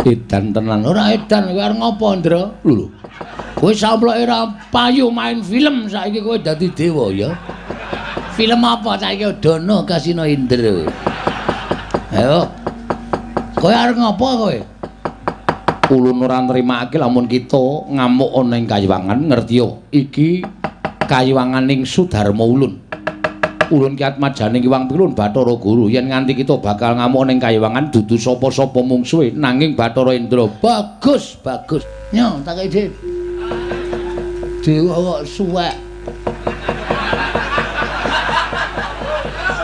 Edan tenan. Ora edan kowe arep ngopo, Ndra? Lho. Kowe samploke ra payu main film saiki kowe dadi dewa ya. Film apa saiki Dono Kasino Indra. Ayo. Kowe arep ngopo kowe? Ulun ora nrimake lamun kita ngamuk ana ing Kayiwangan, ngerti yo. Iki Kayiwanganing Sudarma Ulun. Ulun ki atmajane Iwang Pilun Bathara Guru. Yen nganti kita bakal ngamuk ning Kayiwangan dudu sapa-sapa mungsuhe nanging Bathara Indra. Bagus, bagus. Nyo, tak ide. Dewa kok suwek.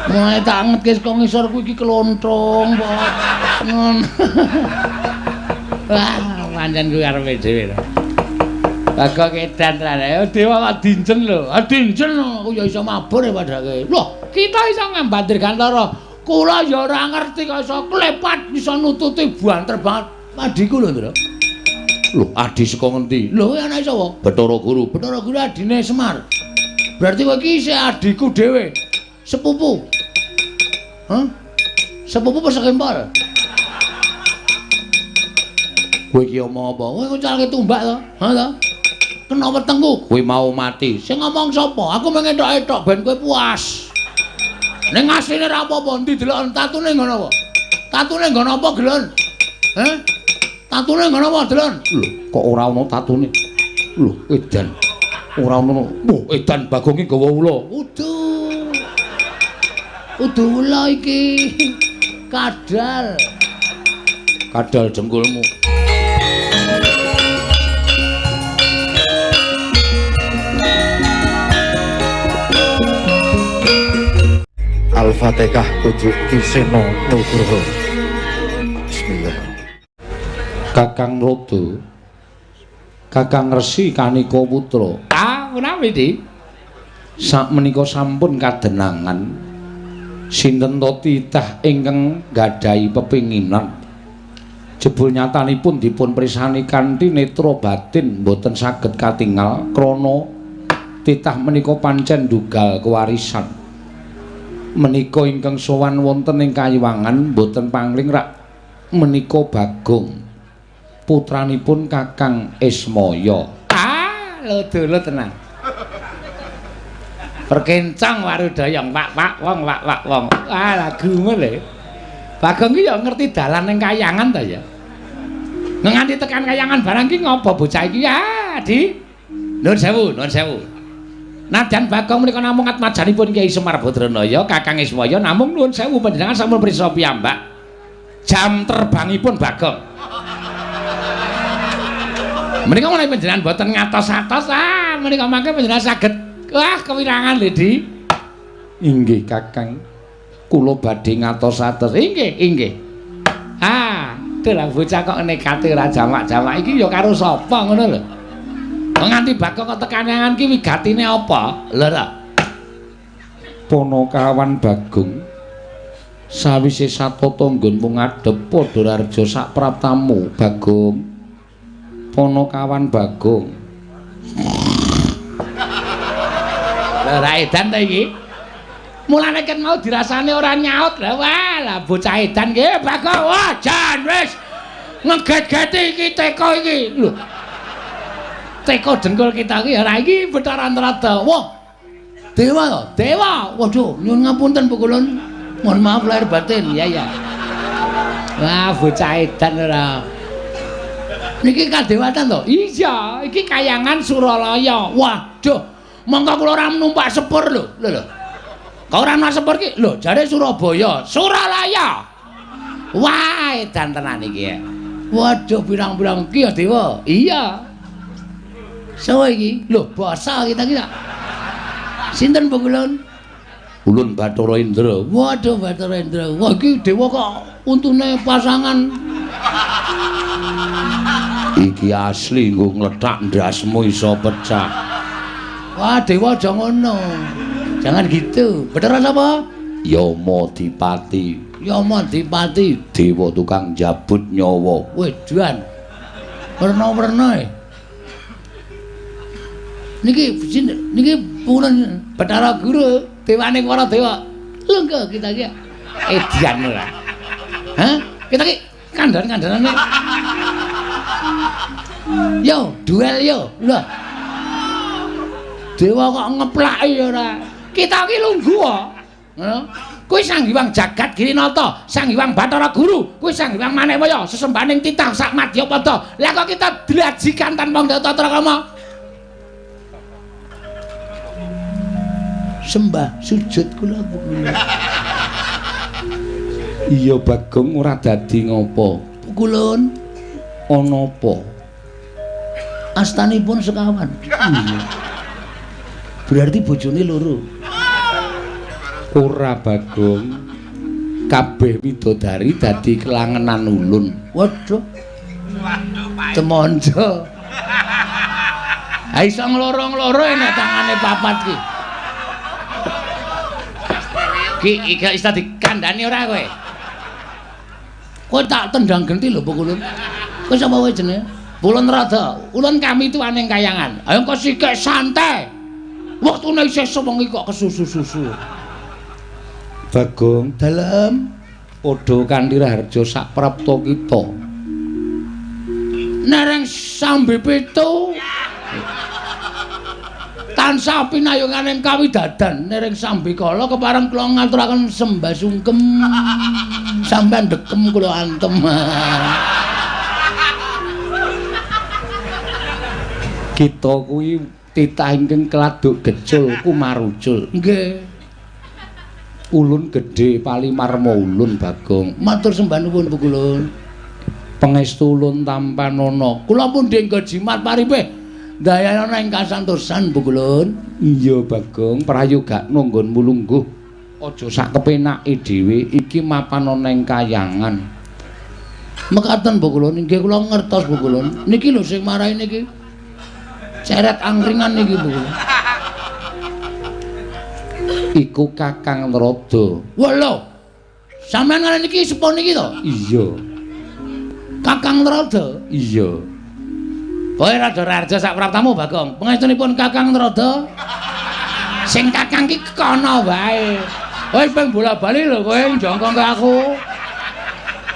Mulai tak ngetkis kok ngisor kuwi iki kelonthong kok. Ngono. Wah, pancen kuwi arepe dhewe to. Bagong edan tenan. Dewa kok dincen lho. Dincen aku ya iso mabur ya padake. Loh, kita iso ngambandir Gantara. Kula ya ora ngerti kok iso klepat iso nututi banter banget adiku lho, Ndra. Loh, adi saka ngendi? Lho, ana sapa? Bathara Guru. Bathara Guru adine Semar. Berarti kowe iki isih adiku dhewe. Sepupu. Hah? Sepupu apa sekempor? Kowe iki omong apa? Kowe ngucalke tumbak to? Ha to? Kena wetengku, kowe mau mati. Sing ngomong sapa? Aku mengetok-etok ben kowe puas. Ning asline ra apa-apa, ndi delok tatune ngono apa? Tatune ngono apa, Gelon? Heh? Tatune ngono apa, Delon? Lho, kok ora ono tatune? Lho, edan. Ora ono. Wah, edan Bagong iki gawa ula. Udu ula iki. Kadal. Kadal jengkulmu. Al-Fatihah Pujuk Kiseno Nugroho. Bismillah. Kakang Rodo, Kakang Resi Kanika Putra. Menawi di sak menika sampun kadenangan sinten to titah ingkang gadhahi pepinginan jebul nyatanipun dipun prisani kanthi netra batin boten saged katingal krana titah menika pancen dugal kewarisan menika ingkang sowan wonten ing Kayiwangan boten pangling rak menika Bagong putranipun Kakang Ismaya. Lho tenan. Perkencang warudaya wak wong. Lagu ngene. Bagong ki ya ngerti dalan ning Kayangan ta ya. Nganti tekan Kayangan barang ki ngopo bocah iki? Di. Nuwun sewu. Nadyan Bagong menika namung atmajanipun Kyai Semar Badranaya, Kakang Ismaya namung nuwun sewu panjenengan sampun prisa piyambak. Jam terbangipun Bagong. Menika menawi panjenengan boten ngatos-atos, menika mangke panjenengan saged kewirangan lho, Di. Inggih, Kakang. Kula badhe ngatos-atos. Inggih. Delah bocah kok nekate ora jamak-jamak iki ya karo sapa ngono lho. Nganti Bagong kok tekanangan ki wigatine apa? Lho ta. Ponokawan Bagong sawise satata nggonmu ngadhep padha raja sak praptamu Bagong. Ponokawan Bagong. Lha ra edan ta iki? Mulane ket mau dirasane ora nyaut. Lah bocah edan nggih Bagong. Wah, jan wis ngeget-geti iki teko iki. Lho. Teko dengkul kita iki ora iki betaran rada. Wah. Dewa to? Dewa. Waduh, nyuwun ngapunten pukulun. Mohon maaf lahir batin. Ya. Wah, bocah edan ora. Niki kadewatan to? Iya, iki Kayangan Suralaya. Waduh, monggo kula ora numpak sepur lho. Lho. Kok ora numpak sepur ki? Lho, jare Surabaya, Suralaya. Wah, edan tenan iki ya. Waduh, pirang-pirang ki ya Dewa. Iya. Sopo iki? Lho, basa kita. Sinten pukulun? Ulun Bathara Indra. Waduh, Bathara Indra. Wah, iki Dewa kok untune pasangan. Iki asli nggo ngletak ndasmu iso pecah. Wah, Dewa aja ngono. Jangan gitu. Beneran apa? Yamadipati. Yamadipati, dewa tukang jabut nyawa. Wedan. Werna-werna. Niki pulen Bathara Guru, dewane para dewa. Lengko kita iki. Edian ora. Hah? Kita iki kandhan-kandhanane Yo, duel yo. Lho. Dewa kok ngeplaki ora. Kita ki lungguh kok. Ngono. Kuwi Sang Hyang Jagat Girinata, Sang Hyang Bathara Guru, kuwi Sang Hyang Manemaya, sesembahaning titah sak Madyapada. Lah kok kita dilajikan tanpa tata krama. Sembah sujud kula kula. Iya Bagong ora dadi ngopo. Kulun ana apa? Astanipun sekawan. Berarti bojone loro. Ora Bagong. Kabeh widodari dadi kelangenan ulun. Waduh. Temonjo. Ha iso ngloro-ngloro enek tangane papat ki. Ki iki iso dikandani ora kowe? Kowe tak tendang genti lho Kulun. Kowe sapa wae jenenge? Ulun Rada. Ulun kami tuaning kayangan. Ayo kok sikik santai. Waktune isih sewengi kok kesusu-susu. Bagong dalem padha kanthi Raharja sak prapta kita. Nereng sambe pitu tansah pinayunganing kawidadan nereng sambe kala kepareng kula ngaturaken sembah sungkem sampean dekem kula antem. Kita kuwi titah ingkang keladuk gecul kumarucul. Nggih. Ulun gedhe palimarma ulun Bagong. Matur sembah nuwun Bu Kulun. Pangestu ulun tampanana. Kula pun dinggo jimat paripe dayana ing kasantosan Bu Kulun. Iya Bagong, prayogakno nggonmu lungguh. Aja sak kepenake dhewe iki mapan ana ing kayangan. Mekaten Bu Kulun, inggih kula ngertos Bu Kulun. Niki lho sing marahi niki. Ceret angkringan niki Bu Kulun. Iku Kakang Narada. Wah lho. Sampeyan ngarani iki sepon iki to? Iya. Kakang Narada? Iya. Kowe rada Raharja sak praptamu Bagong. Pangestunipun Kakang Narada. Sing Kakang ki kana wae. Kowe ping bola-bali lho kowe njongkong ke aku.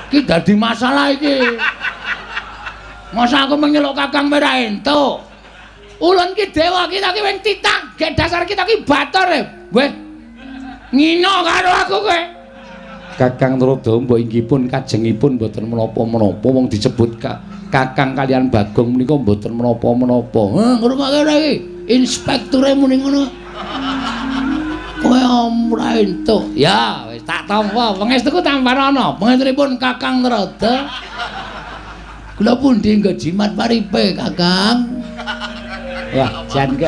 Ki dadi masalah iki. Masa aku menyeluk Kakang merah entuk. Ulun ki dewa kita ki wing titah. Gek dasar kita ki batur e. Weh. Ngino karo aku kowe. Kakang Narada mbok inggihpun kajengipun mboten menapa-menapa wong disebut Kakang kalian Bagong menika mboten menapa-menapa. Heh, ngrungokke ora iki. Inspekture muni ngono. Kowe ora entuk. Ya, wis tak tampa. Pangestuku tampanana. Pangestunipun Kakang Narada. Kula pundi nggo jimat paripe, Kakang. Wah, jan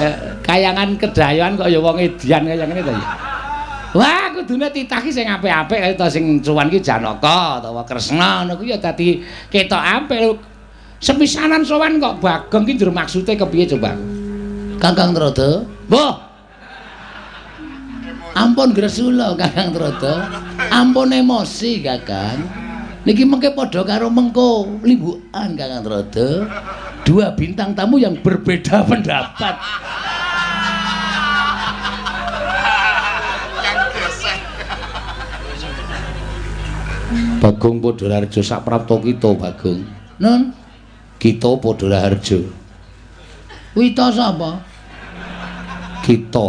kayangan kedayoan kok ya wong edian kaya ngene to ya. Wah, kudune titah ki sing apik-apik kaya to sing cuwan ki Janaka utawa Kresna ngono kuwi ya dadi ketok apik. Sepisanan sowan kok Bagong ki njur maksude kepiye coba? Kakang Narada? Mbah. Ampun gresula Kakang Narada. Ampun emosi Kakang. Niki mengke padha karo mengko limbukan Kakang Narada. Dua bintang tamu yang berbeda pendapat. Bagong padha Raharja sak prapta kita Bagong. Nun, kita padha Raharja. Wita sapa? Kita.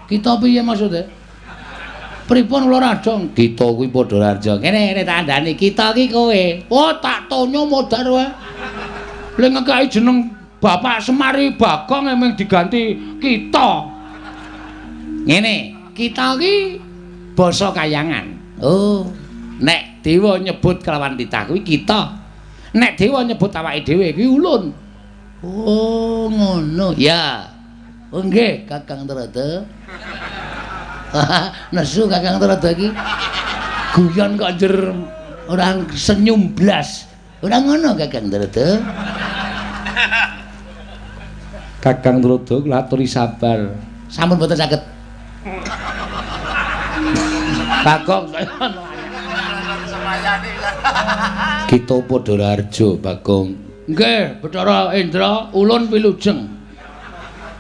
Kita piye maksude? Pripun kula radong? Kita kuwi padha Raharja. Kene tandane kita ki kowe. Oh, tak tonyo modar wae. Lek ngekaki jeneng Bapak Semari Bagong emang diganti kita. Ngene, kita ki basa kayangan. Oh, nek dewa nyebut kelawan titah kuwi kita. Nek dewa nyebut awake dhewe kuwi ulun. Oh, ngono. Ya. Oh nggih, Kakang Narada. Nesu Kakang Narada iki. Guyon kok njur orang senyum blas. Ora ngono Kakang Narada. Kakang Narada kula aturi sabar. Sampun mboten saged. Bagong kita padha Raharja Bagong. Nggih, Bathara Indra, ulun wilujeng.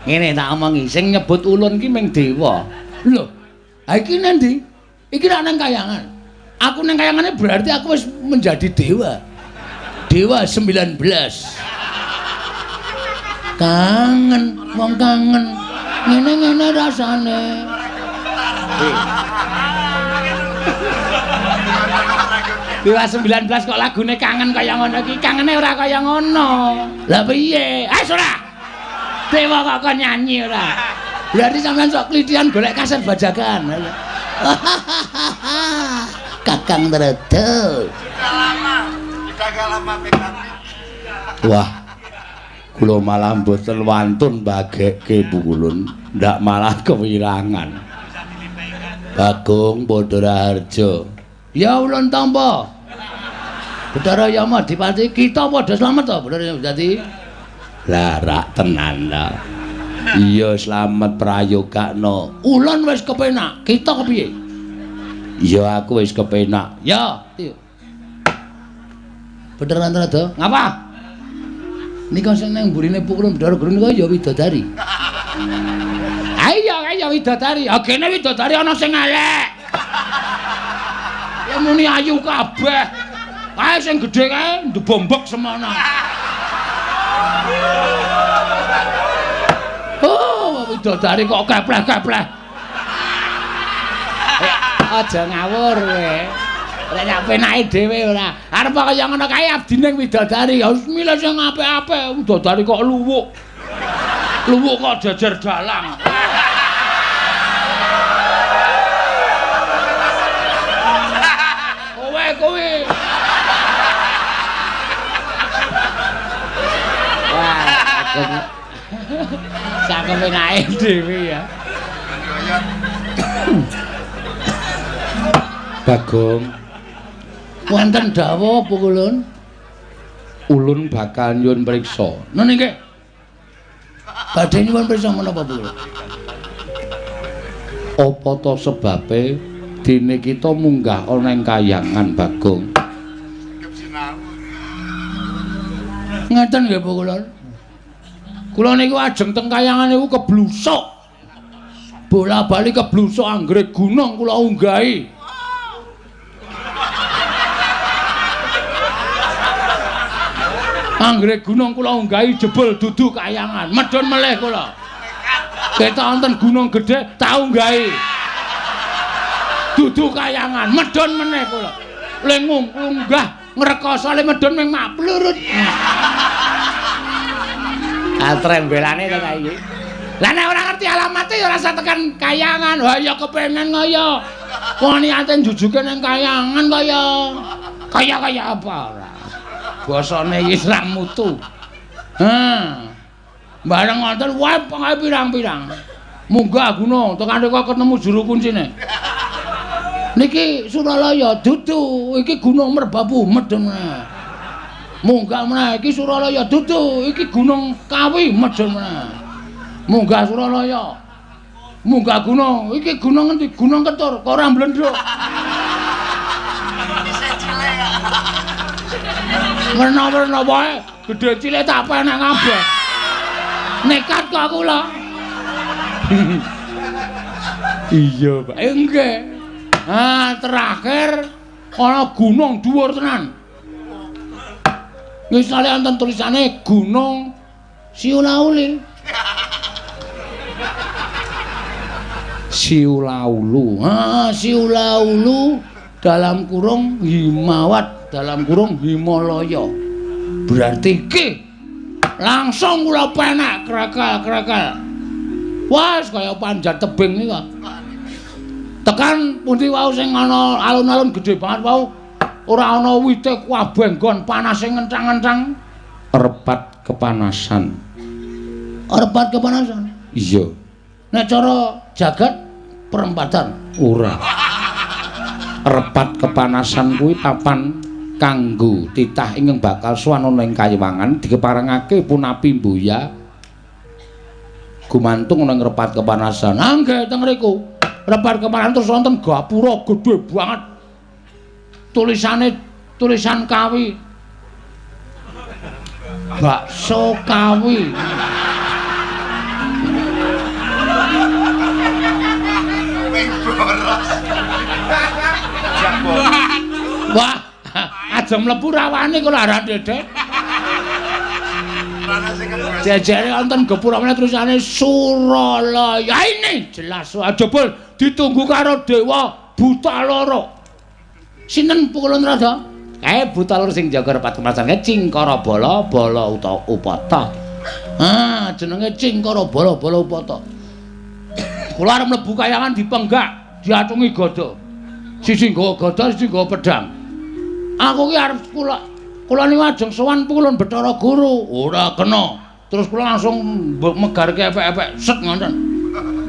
Ngene tak omongi, sing nyebut ulun ki ming dewa. Lho, ha iki nendi? Iki nek nang kayangan. Aku nang kayangane berarti aku wis menjadi dewa. Dewa 19. Kangen, wong kangen. Ngene-ngene rasane. Dewa 19 kok lagune kangen kaya ngono iki. Kangene ora kaya ngono. Lah piye? Ora. Dewa kok nyanyi ora. Berarti sampean sok klitian golek kaset bajakan. Kakang Tredo. Wah. Kula malah mboten wantun bagekke Pulun, ndak malah kewirangan. Bagong Padaraharja. Ya ulun tampa. Bathara Yama Dipati kita padha slamet to, bener dadi. Lah rak tenan ta. Iya slamet prayogakno. Ulun wis kepenak, kita kepiye? Iya aku wis kepenak. Ya, iya. Bener to? Ngapa? Nika sing nang mburine Pulun Bathara Guru nika ya widodari. Ayo widodari. Ha kene widodari ana sing elek. Ya muni ayu kabeh. Kae sing gedhe kae ndebombok semono. Oh, widodari kok kepleh-kepleh. Aja ngawur kowe. Ora nyampe penake dhewe ora. Arep kaya ngono kae abdine widodari. Ya wis milih sing apik-apik. Widodari kok luwuk. Luwuk kok jejer dalang. Kowe. Wah, sak penake dhewe ya. Bagong wonten dawuh apa Ulun? Ulun bakal nyuwun priksa. Nggih nggih. Badhe nyuwun priksa menapa Ulun? Apa to sebabe dene kita munggah ana ing Kahyangan Bagong? Ngeten nggih Bu Ulun. Kula niku ajeng teng Kahyangan niku keblusuk. Bola-bali keblusuk anggrek gunung kula unggahi. Anggrek gunung kula unggahi jebul dudu Kahyangan. Medhun melih kula. Ketok wonten gunung gedhe tak unggahi. Dudu Kahyangan, medhun meneh kula. Lengung unggah ngrekoso le medhun ming mak plurut. Atrembelane to kae iki. Lah nek ora ngerti alamate ya ora usah tekan Kahyangan. Wah ya kepengin kaya. Wong niate jujuke ning Kahyangan kaya. Kaya apa ora? Basane wis ra mutu. Bareng wonten wae pirang-pirang. Munggah gunung tekan kok ketemu juru kuncine. Niki Suralaya dudu, iki Gunung Merbabu medhen. Munggah meneh iki Suralaya dudu, iki Gunung Kawi medhen meneh. Munggah Suralaya. Munggah gunung, iki gunung endi? Gunung Ketur, kok ora mblendruk. Werna-werna wae, gedhe cilik tak penek kabeh. Nekat kok kula. Iya, Pak. Nggih. Terakhir ana gunung dhuwur tenan. Misale wonten tulisane Gunung Siulauli. Siulaulu. Siulaulu dalam kurung Himawat dalam kurung Himalaya. Berarti iki langsung kula penak krekel-krekel. Wes kaya panjat tebing nika. Tekan pundi wau sing ana alun-alun gedhe banget wau ora ana wite kabeh nggon panas sing ngencang-ngencang. Repat kepanasan. Repat kepanasan? Iya. Nek cara jagat perempatan ora. Repat kepanasan kuwi papan kanggo titah ingkang bakal sowan ana ing Kahyangan dikeparengake punapi mboya gumantung ana ing repat kepanasan. Nggih teng mriku. Repat kepanasan terus wonten gapura gedhe banget. Tulisan Kawi. Bakso Kawi. Wah, aja mlebu rawane kula arep dedek. Jejere wonten gepura meneh terusane Suralaya ini jelas jebul ditunggu karo dewa buta loro. Sinten pukulun rada? Buta loro sing jaga repat kemasange Cingkara Bala Bala Upata. Jenenge Cingkara Bala Bala Upata. Kula arep mlebu kayangan dipenggak, diatungi gada. Siji nggawa gada, siji nggawa pedang. Aku ki arep kula niku ajeng sowan pukulun Bathara Guru, ora kena. Terus kula langsung megarke epek-epek set ngoten.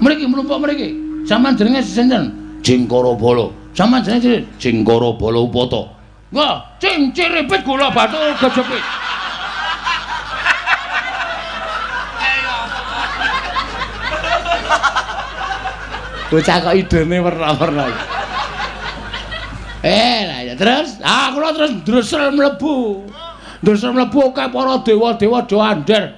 Mriki mlumpuk mriki. Sampeyan jenenge sinten? Cingkara Bala. Sampeyan jenenge Cingkara Bala Upata. Wah, ciripit gula batu gejepit. Bocah kok idene werna-werna. Lah ya terus, kula terus ndresel mlebu. Ndresel mlebu akeh para dewa-dewa do andher.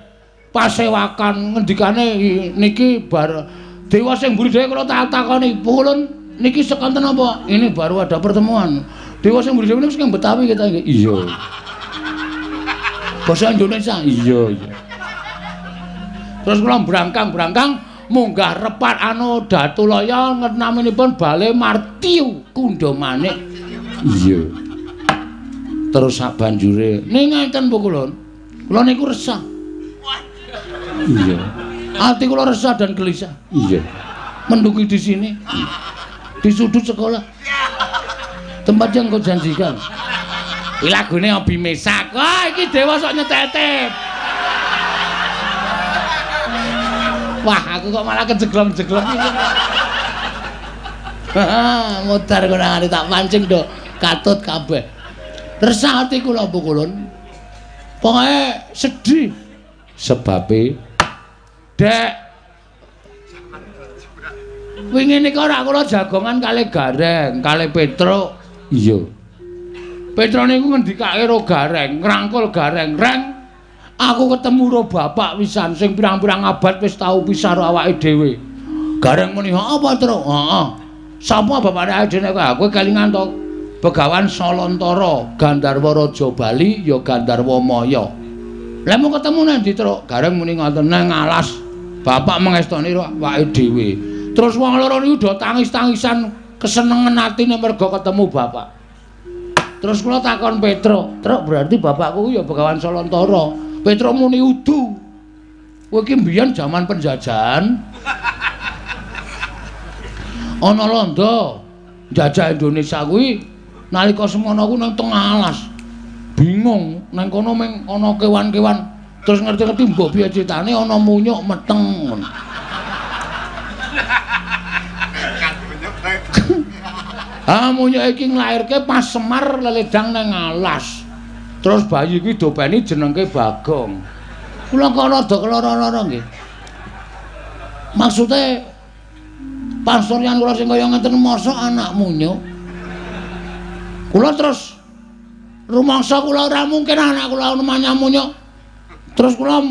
Pasewakan ngendikane niki bar dewa sing mburi dhewe kula takoni, "Pukulun niki sekonten apa?" Ini baru ada pertemuan. Dewa sing mburi dhewe niku sing Betawi kita nggih. Iya. Basa Indonesia. Iya. Terus kula brangkang munggah repat Datulaya naminipun Bale Martiu Kundamanik. Iya. Terus sak banjure ning ngenten Pukulun. Kula niku resah. Iya. Ati kula resah dan gelisah. Iya. Menduki di sini. Di sudut sekolah. Tempat yang kau janjikan. Iki lagune Obi Mesak. Wah, iki dewa sok nyetetep. Wah, aku kok malah kejeglong-jeglong iki. Mutar kok nang tak pancing do katut kabeh. Resah ati kula Pukulun. Pokoke sedih. Sebabe Dek wingi nika ora kula jagongan kalih Gareng, kalih Petro. Iya. Petro niku ngendikake ro Gareng, ngrangkul Gareng, "Reng, aku ketemu ro bapak wisan sing pirang-pirang abad wis tau pisah ro awake dhewe." Gareng muni, "Apa, Tru?" "Heeh. Sapa bapake dhewe kowe kelingan to? Begawan Salantara, Gandarwa Raja Bali ya Gandarwa Maya." "Lah mau ketemu nang ndi, Tru?" Gareng muni ngoten, "Nang alas. Bapak mengestoni ro awake dhewe." Terus wong loro niku do tangis-tangisan kesenengan atine merga ketemu bapak. Terus kula takon Petro, "Truk, berarti bapakku ya Begawan Salantara." Petro muni, "Udu. Kowe iki mbiyen jaman penjajahan. Ana londo njajah Indonesia kuwi nalika semono ku nang tengah alas. Bingung, nang kono mung ana kewan-kewan. Terus ngerti-ngerti mbok piye critane ana munyuk meteng." Munyuk iki nglairke pas Semar leledang nang alas. Terus bayi kuwi dopeni jenengke Bagong. Kula kok rada keloro-loro nggih. Maksude pasuryan kula sing kaya ngeten mosok anak munyuk. Kula terus rumangsa kula ora mungkin anak kula namanya munyuk. Terus kula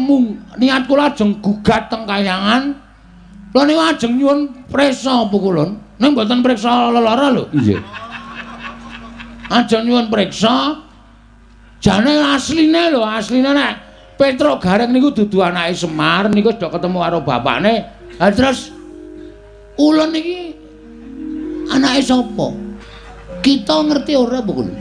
niat kula ajeng gugat teng kayangan. Kula niku ajeng nyuwun prisa Pukulun. Ning mboten priksa lelara lho. Iya. Ajeng nyuwun priksa. Jane asline lho, asline nek Petro Gareng niku dudu anake Semar, niku do ketemu karo bapakne. Lah terus ulun iki anake sapa? Kita ngerti ora, Pukul?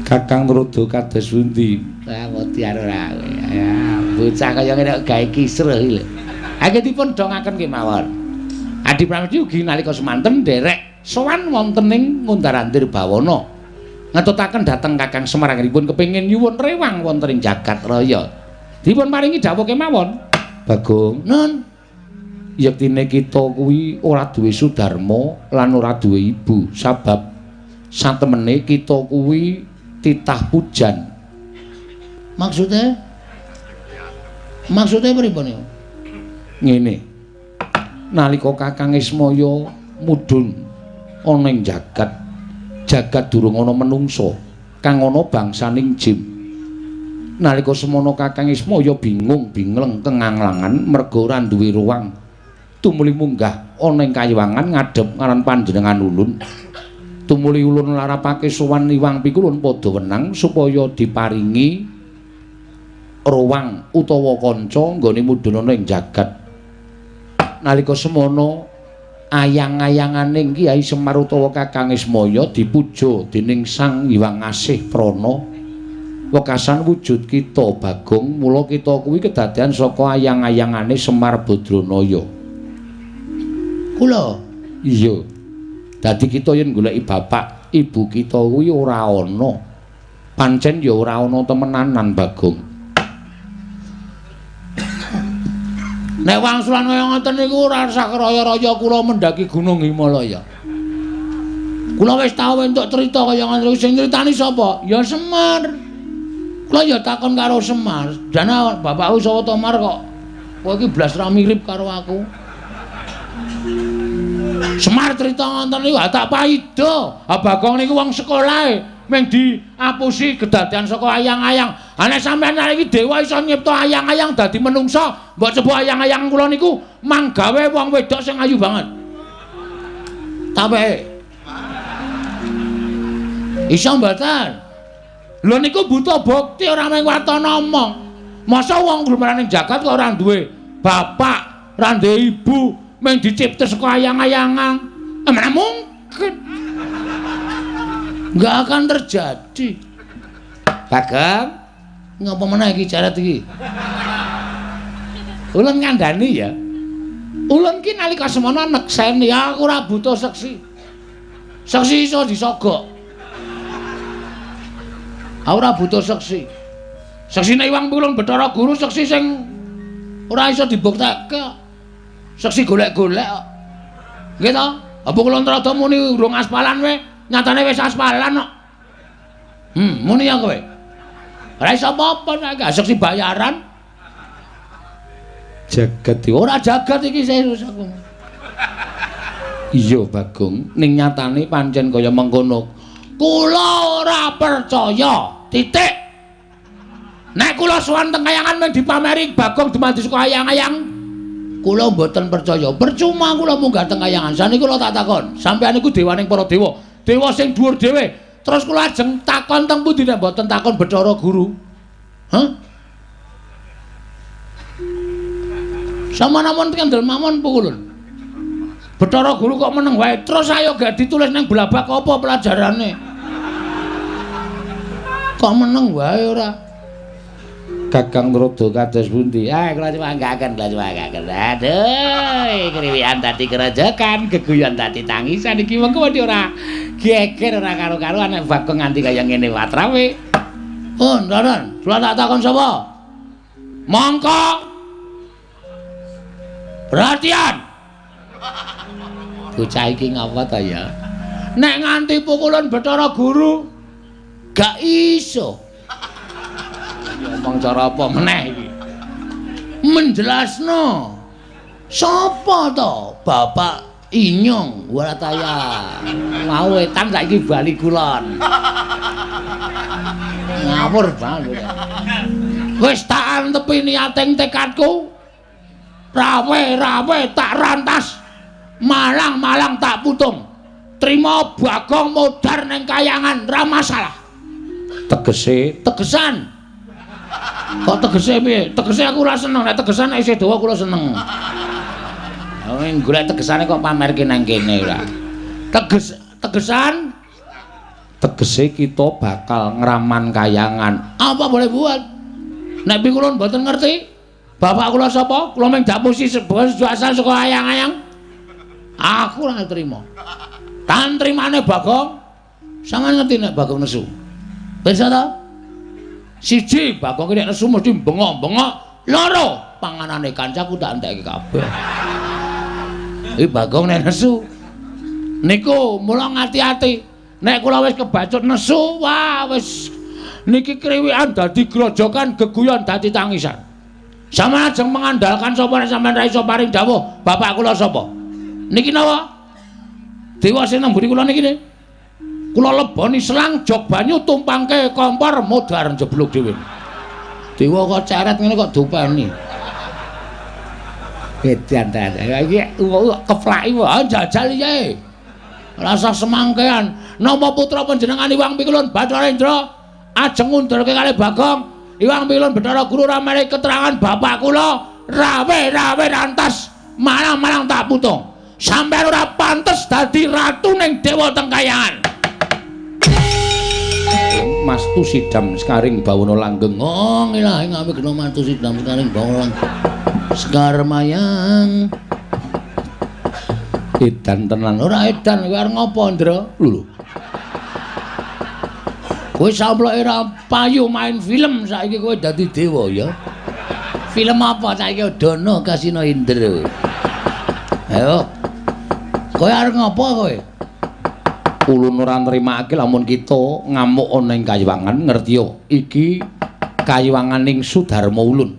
Kakang Rodo kados pundi? Lah mutiara ora. Ya, bocah kaya ngene gawe kisruh iki lho. Agetipun dongaken kemawon. Adi Pramesti ugi nalika semanten nderek sowan wonten ing Ngundarandir Bawana. Ngetutaken dhateng Kakang Semar anggenipun kepengin nyuwun rewang wonten ing jagat raya. Dipun paringi dawuh kemawon. Bagong, nun. Yektine kita kuwi ora duwe sudarma lan ora duwe ibu, sabab satemene kita kuwi titah pujan. Maksude pripun niku? Ngene. Nalika Kakang Ismaya mudhun ana ing jagat durung ana menungsa kang ana bangsaning jin. Nalika semono Kakang Ismaya bingung kenganglangan merga ora duwe ruang tumuli munggah ana ing kayiwangan ngadhep ngaran panjenengan ulun. tumuli ulun larapake sowan Iwang Pikulun padha wenang supaya diparingi ruwang utawa kanca nggone mudhunana ing jagat. Nalika semono ayang-ayangane Kyai Semar utawa Kakang Ismaya dipuja dening Sang Hyang Asih Prana. Wekasan wujud kita Bagong, mula kita kuwi kedadean saka ayang-ayangane Semar Badranaya. Kula iya. Dadi kita yen goleki bapak ibu kita kuwi ora ana. Pancen ya ora ana temenanan Bagong. Nek wangsulan kaya ngoten niku ora sak raya-raya kula mendaki Gunung Himalaya. Kula wis tau entuk crita kaya ngoten sing nyritani sapa? Ya Semar. Kula ya takon karo Semar, "Dana bapakku sapa Tomar kok kowe iki blas ra mirip karo aku?" Semar crita ngoten niku tak paido. Bagong niku wong sekolahe mung diapusi kedadean saka ayang-ayang. Nek sampeyan iki dewa iso nyipta ayang-ayang dadi menungsa, mbok coba ayang-ayang kula niku manggawe wong wedok sing ayu banget. Tapi iso mboten? Lho niku butuh bukti ora mung watana omong. Masa wong lumraning jagat kok ora duwe bapak, ora duwe ibu, mung dicipta saka ayang-ayangan. Mana mungkin? Enggak akan terjadi. Bagong, ngapa meneh iki jaret iki? Ulun ngandani ya. Ulun ki nalika semana nekseni aku ora butuh seksi. Seksi iso disogok. Ora butuh seksi. Seksine Iwang Pikulun Bathara Guru seksi sing ora iso dibuktekke. Seksi golek-golek kok. Nggih to? Apa kula rada muni urung aspalan wae, nyatane wis aspalan kok. Muni ya kowe. Ora iso apa-apa nek seksi bayaran. Jagat ora jagat iki serius aku. Iya Bagong, ning nyatane pancen kaya mengkono. Kula ora percaya. Titik. Nek kula sowan teng kayangan mung dipameri Bagong dumadi saka ayang-ayang, kula mboten percaya. Percuma kula munggah teng kayangan. Saniki kula tak takon, sampeyan iku dewaning para dewa. Dewa sing dhuwur dhewe. Terus kula ajeng takon teng pundi nek mboten takon Bathara Guru. Hah? Sama namon kendel mamon Pikulun. Bathara Guru kok meneng wae. Terus ayo gak ditulis nang blabak apa pelajarane. Kok meneng wae ora. Kakang Rodo kados pundi? Kula cumanggaken, kula cumanggaken. Aduh, kriwian dadi kerojokan, geguyon dadi tangisan iki mengko ora geger ora karo-karuan nek Bagong nganti kaya ngene watrawe. Oh, Ndaran, kula tak takon sapa? Mongko. Perhatian. Bocah iki ngapa ta ya? Nek nganti pukulan Bathara Guru gak iso. Ngomong cara apa meneh iki? Menjelasno. Sapa to? Bapak Inyong Warataya. Mau etan saiki bali kulon. Ngawur banget. Wis tak antepi niating tekadku. Rawe-rawe tak rantas. Malang-malang tak putung. Trima Bagong modar ning kayangan ra masalah. Tegesan. Kok tegese piye? Tegese aku ora seneng, nek tegesan nek isih dawa kula seneng. Wong golek tegesane kok pamerke nang kene ora. Tegesan tegese kita bakal ngraman kayangan. Apa boleh buat? Nek Pikulun mboten ngerti. Bapak kula sapa? Kula mung dapusi asal saka ayang-ayang. Aku ora trima. Tantrimane Bagong sampeyan ngerti nek Bagong nesu. Pirsa ta? Siji, Bagong nek nesu mesti bengok-bengok. Loro, panganane kancaku tak entekke kabeh. Iki Bagong nek nesu. Niku mula ngati-ati. Nek kula wis kebacut nesu, wah wis niki kriwikan dadi grojokan, geguyon dadi tangisan. Sampeyan ajeng mengandalkan sapa nek sampeyan ra iso paring dawuh, bapak kula sapa? Niki napa? Dewa sing nang mburi kula niki. Kula leboni selang jog banyu tumpangke kompor modar jeblok dhewe. Dewa kok ceret ngene kok dupeni. Edan ta. Iki keplaki wae jajal iki. Rasa semangkean. Napa putra panjenengan Iwang Pikulun Bathara Indra ajeng ngundurke kalih Bagong. Iwang Pikulun Bathara Guru ramene keterangan bapak kula rawe rantas malang-malang tak putung. Sampeyan ora pantes dadi ratu ning dewa teng kayangan. Mastu sidam sekaring bawana langgeng. Oh, ilahi ngawi gena mastu sidam sekaring bawana langgeng. Sekar mayang. Edan tenan ora edan kowe arep ngopo, Ndra? Lho. Kowe samploke ra payu main film saiki kowe dadi dewa ya. Film apa saiki Dono Kasino Indra. Ayo. Kowe arep ngopo kowe? Ulun ora nrimakake lamun kita ngamuk ana ing Kayiwangan ngerti yo. Iki Kayiwanganing Sudarma Ulun.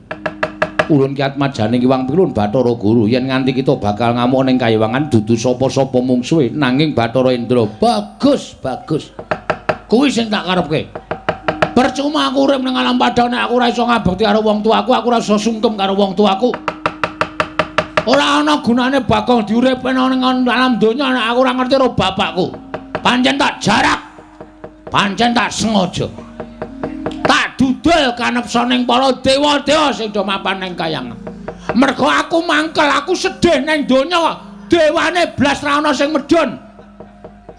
Ulun ki atmajane Iwang Pikulun Bathara Guru yen nganti kita bakal ngamuk ning Kayiwangan dudu sapa-sapa mungsuhe nanging Bathara Indra. Bagus. Kuwi sing tak karepke. Percuma aku urip ning alam padang nek aku ora iso ngabekti karo wong tuaku, aku ora iso sungkem karo wong tuaku. Ora ana gunane Bagong diuripke ning alam donya nek aku ora ngerti karo bapakku. Pancen tak jarak. Pancen tak sengaja. Tak dudul kanepsa ning para dewa-dewa sing do mapan ning Kayangan. Mergo aku mangkel, aku sedih ning donya kok dewane blas ra ana sing medhun.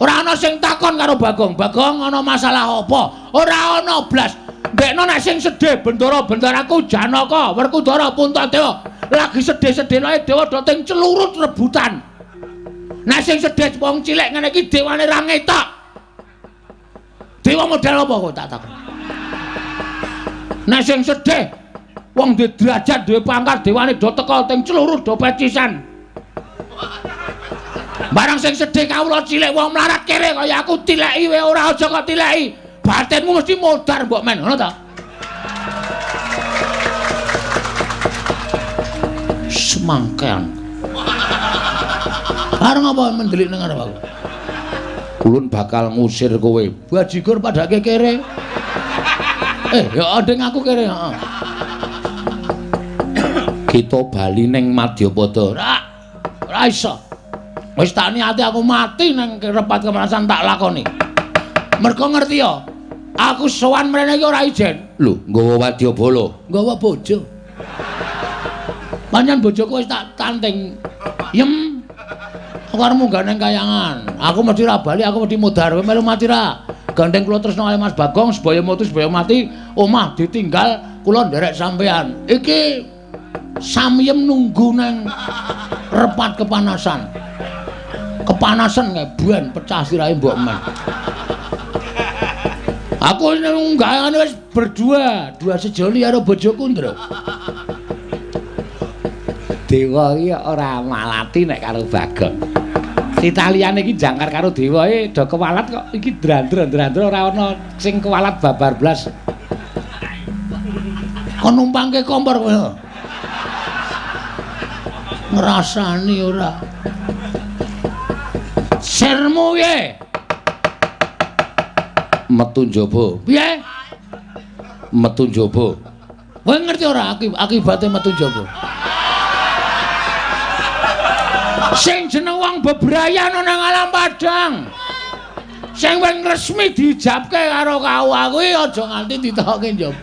Ora ana sing takon karo Bagong. Bagong ana masalah apa? Ora ana blas. Ndekno nek sing sedih bendara-bendaraku Janaka, Werkudara, Puntadewa lagi sedih-sedih lae dewa do teng celurut rebutan. Nek sing sedih wong cilik ngene iki dewane ra ngetok. Dewa model apa kok tak takon? Nek sing sedih wong duwe derajat, duwe pangkat, dewane do teka teng celurut do pecisan. Barang sing sedih kawula cilik wong mlarat kere kaya aku tileki wae ora aja kok tileki. Batinmu mesti modar mbok men, ngono ta? Semangkean. Arep ngapa mendelik nang arep aku? Ulun bakal ngusir kowe. Bajigur padake kere. Ya ndeng aku kere, heeh. Kita bali ning Madyapada. Ora iso. Wis tak niati aku mati nang repat kemanasan tak lakoni. Mergo ngerti ya, aku sowan mrene iki ora ijen. Lho, nggawa wadyabala. Nggawa bojo. Panjenengan bojoku wis tak tanting. Yem. Aku arep munggah ning Kayangan. Aku mesti ra bali, aku mesti mudhar. Kowe melu mati ra? Gandeng kula tresna kali Mas Bagong, sebaya mati, omah ditinggal kula nderek sampean. Iki samyem nunggu nang repat kepanasan. Kepanasan kae buan pecah sirahe mbok men. Aku nunggah wis berdua, dua sejoli karo bojoku, Ndra. Dewa iki ora malati nek karo Bagong. Titah liyane iki jangkar karo dewa do kewalat kok iki drandra ora ana sing kewalat babar blas. Kon numpangke kompor kowe. Ngrasani ora. Sermu piye? Metu njaba. Piye? Metu njaba. Kowe ngerti ora akibate metu njaba? Sing jeneng wong bebrayan nang alam padang. Sing wing resmi dijabke karo kawah kuwi aja nganti ditokke njaba.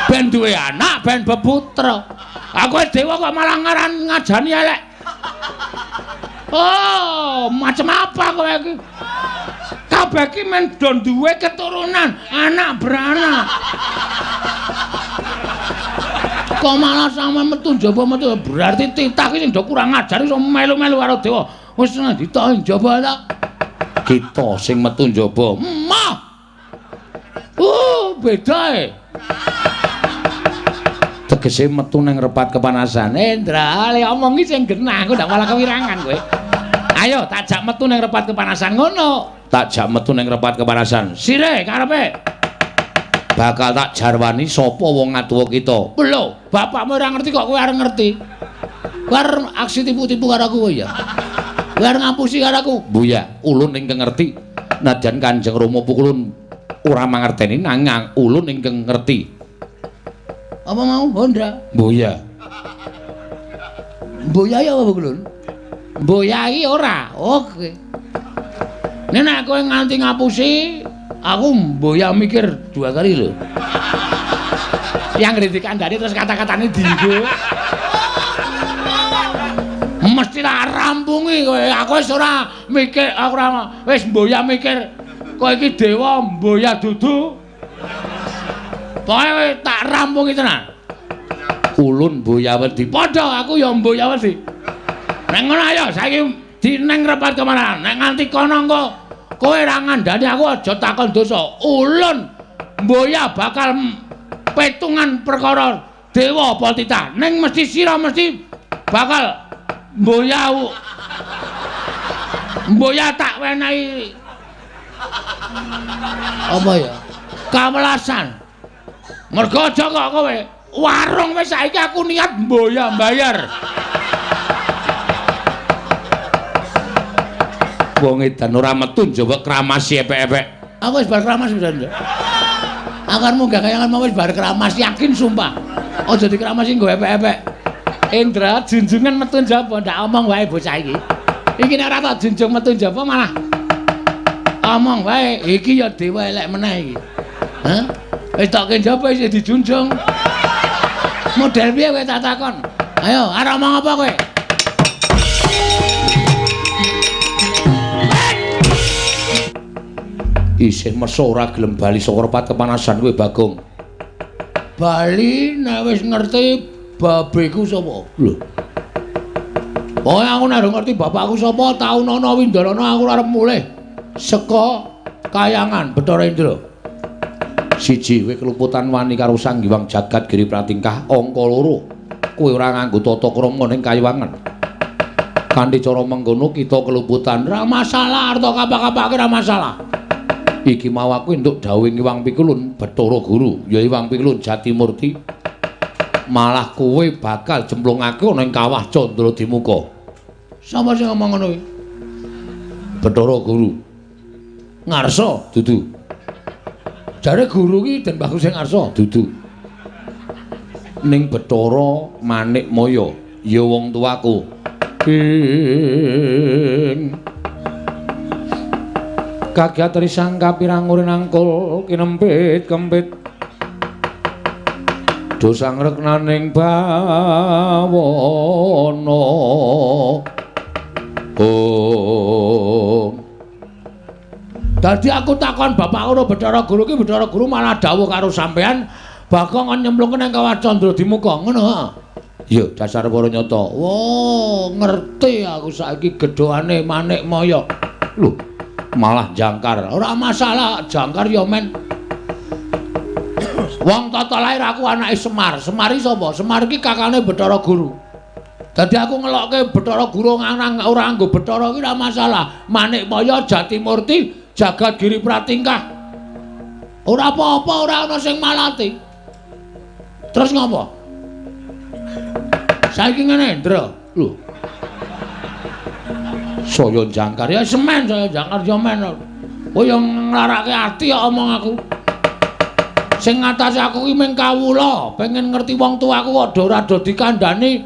Ben duwe anak, ben beputra. Aku dewa kok malah ngajani elek. Oh, macam apa kowe iki? Kabeh iki men do duwe keturunan, anak beranak. Kok malah sampe metu njaba metu berarti titah iki sing do kurang ajar iso melu-melu karo dewa. Wis ditokke njaba ta. Kita sing metu njaba. Mah. Beda e. Tegese metu ning repat kepanasan. Indra, le omongi sing genah, aku ndak malah kewirangan kowe. Ayo tak jak metu ning repat kepanasan ngono. Tak jak metu ning repat kepanasan. Sire karepe. Bakal tak jarwani sapa wong ngatuwa kita. Lho, bapakmu ora ngerti kok kowe arep ngerti. Kowe arep aksi tipu-tipu karo aku ya. Kowe arep ngapusi karo aku. Buya, ulun ingkang ngerti. Nadyan Kanjeng Rama Pukulun ora mangerteni nanging ulun ingkang ngerti. Apa mau Hondra? Buya. Buya ya apa Pukulun? mboyai ora. Oke. Nek kowe nganti ngapusi, aku mboya mikir 2 kali lho. Yang dikandani terus kata-katane dienggo. Mesti tak rampungi kowe. Aku wis ora mikir, aku ora wis mboya mikir kowe iki dewa mboya dudu. Pokoke tak rampungi tenan. Ulun Boyawedi. Padha aku ya Boyawedi. Nek ngono ayo saiki dineng repat kemana? Nek nganti kono engko kowe ora ngandani aku aja takon dosa. Ulun Boya bakal petungan perkara dewa apa titah. Ning mesti sira mesti bakal Boya tak wenehi apa ya? Kawelasan. Mergo aja kok kowe warung wis saiki aku niat mboya mbayar. Wong edan ora metu njaba kramasi epek-epek. Aku wis bar kramas wis. Akarmu gak kayangan mau wis bar kramas yakin sumpah. Aja dikramasi nggo epek-epek. Indra junjungan metu njaba ndak omong wae bocah iki. Iki nek ora tak junjung metu njaba malah omong wae iki ya dewa elek meneh iki. Hah? Wis tak njaba isih dijunjung. Model piye kowe tak takon? Ayo, arep omong apa kowe? Isih meso ora gelem bali saka repat kepanasan kowe Bagong. Bali nek wis ngerti babeku sapa? Lho. Pokoke aku nek ngerti bapakku sapa, Taunana Windalana aku arep mulih saka Kayangan Bathara Indra. Siji kowe keluputan wani karo Sang Hyang Jagat Giri Pratingkah. Angka 2 kowe ora nganggo tata krama ning Kayangan. Kanthi cara mengkono kita keluputan ora masalah, arta kapak-kapake ora masalah. Iki mau aku entuk dawuh Hyang Pikulun Bathara Guru, ya Hyang Pikulun Jatimurti. Malah kowe bakal jemplungake ana ing kawah Candradimuka. Sapa sing ngomong ngono kuwi? Bathara Guru. Ngarsa dudu. Jare guru ki Den Bagus sing ngarsa dudu. Ning Bathara Manikmaya ya wong tuaku. Kagiat risang kapirang nangkul kinempit-kempit. Dosang reknaning bawana. Dadi aku takon bapak ora Bathara Guru ki Bathara Guru malah dawuh karo sampean Bagong nyemplungke nang kawah Candradimuka. Ngono ha. Ya dasar para nyata. Wo, ngerti aku saiki gedhoane Manikmaya. Lho, malah jangkar. Ora masalah, jangkar ya men. Wong tata lair aku anake Semar. Semar iki sapa? Semar iki kakane Bathara Guru. Dadi aku ngelokke Bathara Guru ora nganggo Bathara iki ora masalah. Manikmaya Jatimurti Jagat Giri Pratingkah. Ora apa-apa, ora ana sing malati. Terus ngopo? Saiki ngene, Ndra. Lho. Saya jangkar ya semen, saya jangkar ya men. Oh ya nglarake ati ya omong aku. Sing ngatasi aku ki mung kawula, pengen ngerti wong tuaku kok ora do dikandhani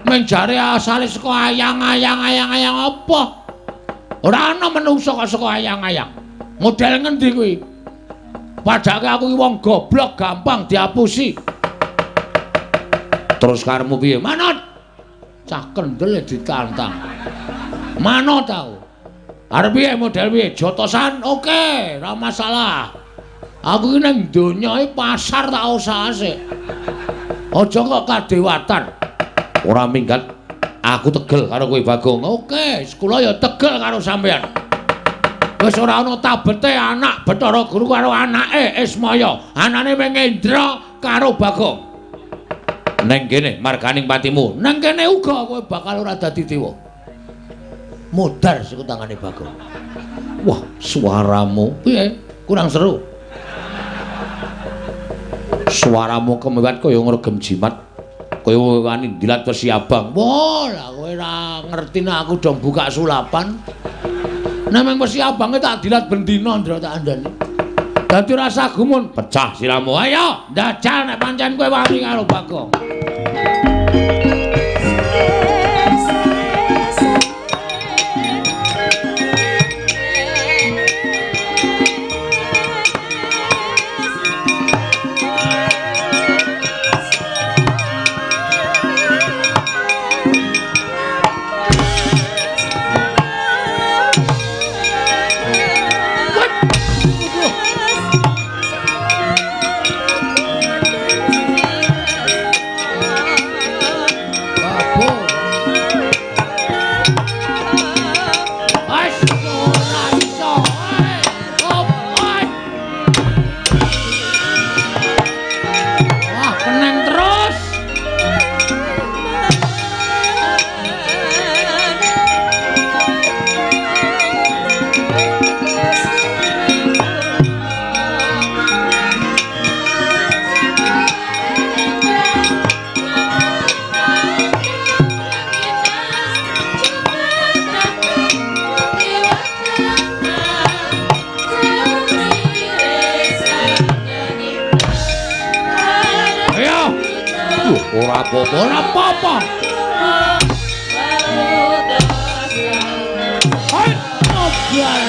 mung jare asale saka ayang-ayang apa? Ora ana menungso kok saka ayang-ayang. Model ngendi kuwi? Padake aku ki wong goblok gampang diapusi. Terus karemu piye? Manut. Cah kendel ditantang. Manut tau. Arep piye model piye? Jotosan oke, ora masalah. Aku ki nang donya iki pasar tak usahase. Aja kok kadewatan. Ora minggat aku tegel karo kowe Bagong. Oke, kula ya tegel karo sampean. Wis ora ana tabete anak Bathara Guru karo anake Ismaya. Anane Mengendra karo Bagong. Neng kene marganing patimu. Neng kene uga kowe bakal ora dadi dewa. Modar sekutangane Bagong. Wah, suaramu piye? Kurang seru. Suaramu kemewat kaya ngregem jimat. Kaya wani dilat Wesi Abang. Wah, lah kowe ora ngerti nek aku do buka sulapan. Nek mung Wesi Abang tak dilat bendina ndra tak andani. Dadi rasa gumun, pecah siramu. Ayo, ndajal nek pancen kowe wani karo Bagong. Ora apa-apa, ora apa-apa. Hai, ngobrol.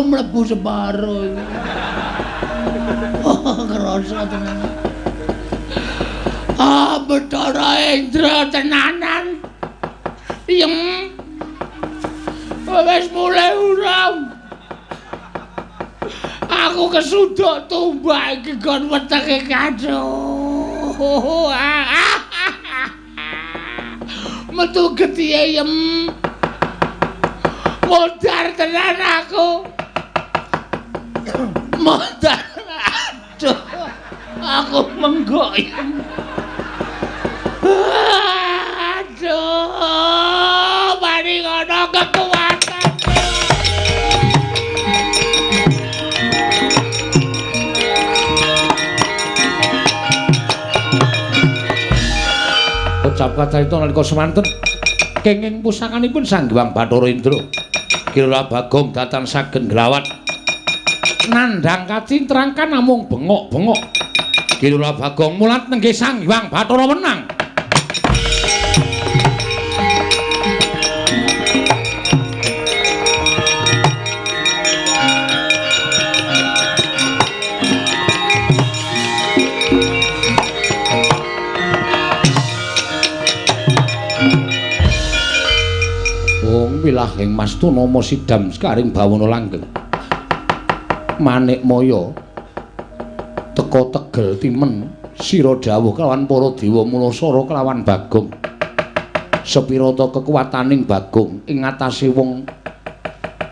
Mlebu separo iki. Oh, kerasa tenan. Bathara Indra tenanan. Yem. Wis mulai urang. Aku kesuduk tumbak iki kon wetenge kado. Metu getihe yem. Modar tenan aku. Modar. Aduh. Aku menggoyang. Aduh. Mari ngono kekuatan. Ucap kacarita nalika semanten kenging pusakanipun Sang Hyang Bathara Indra. Kira Bagong datan saged nglawat nandhang kacintrangkan namung bengok-bengok. Kira Bagong mulat nenggih Sang Hyang Bathara menang. Wilahing Mastunama sidam skaring bawana langgeng. Manik Maya teka tegel timen sira dawuh kelawan para dewa Mulasara kelawan Bagong. Sepirata kekuwataning Bagong ing ngatasé wong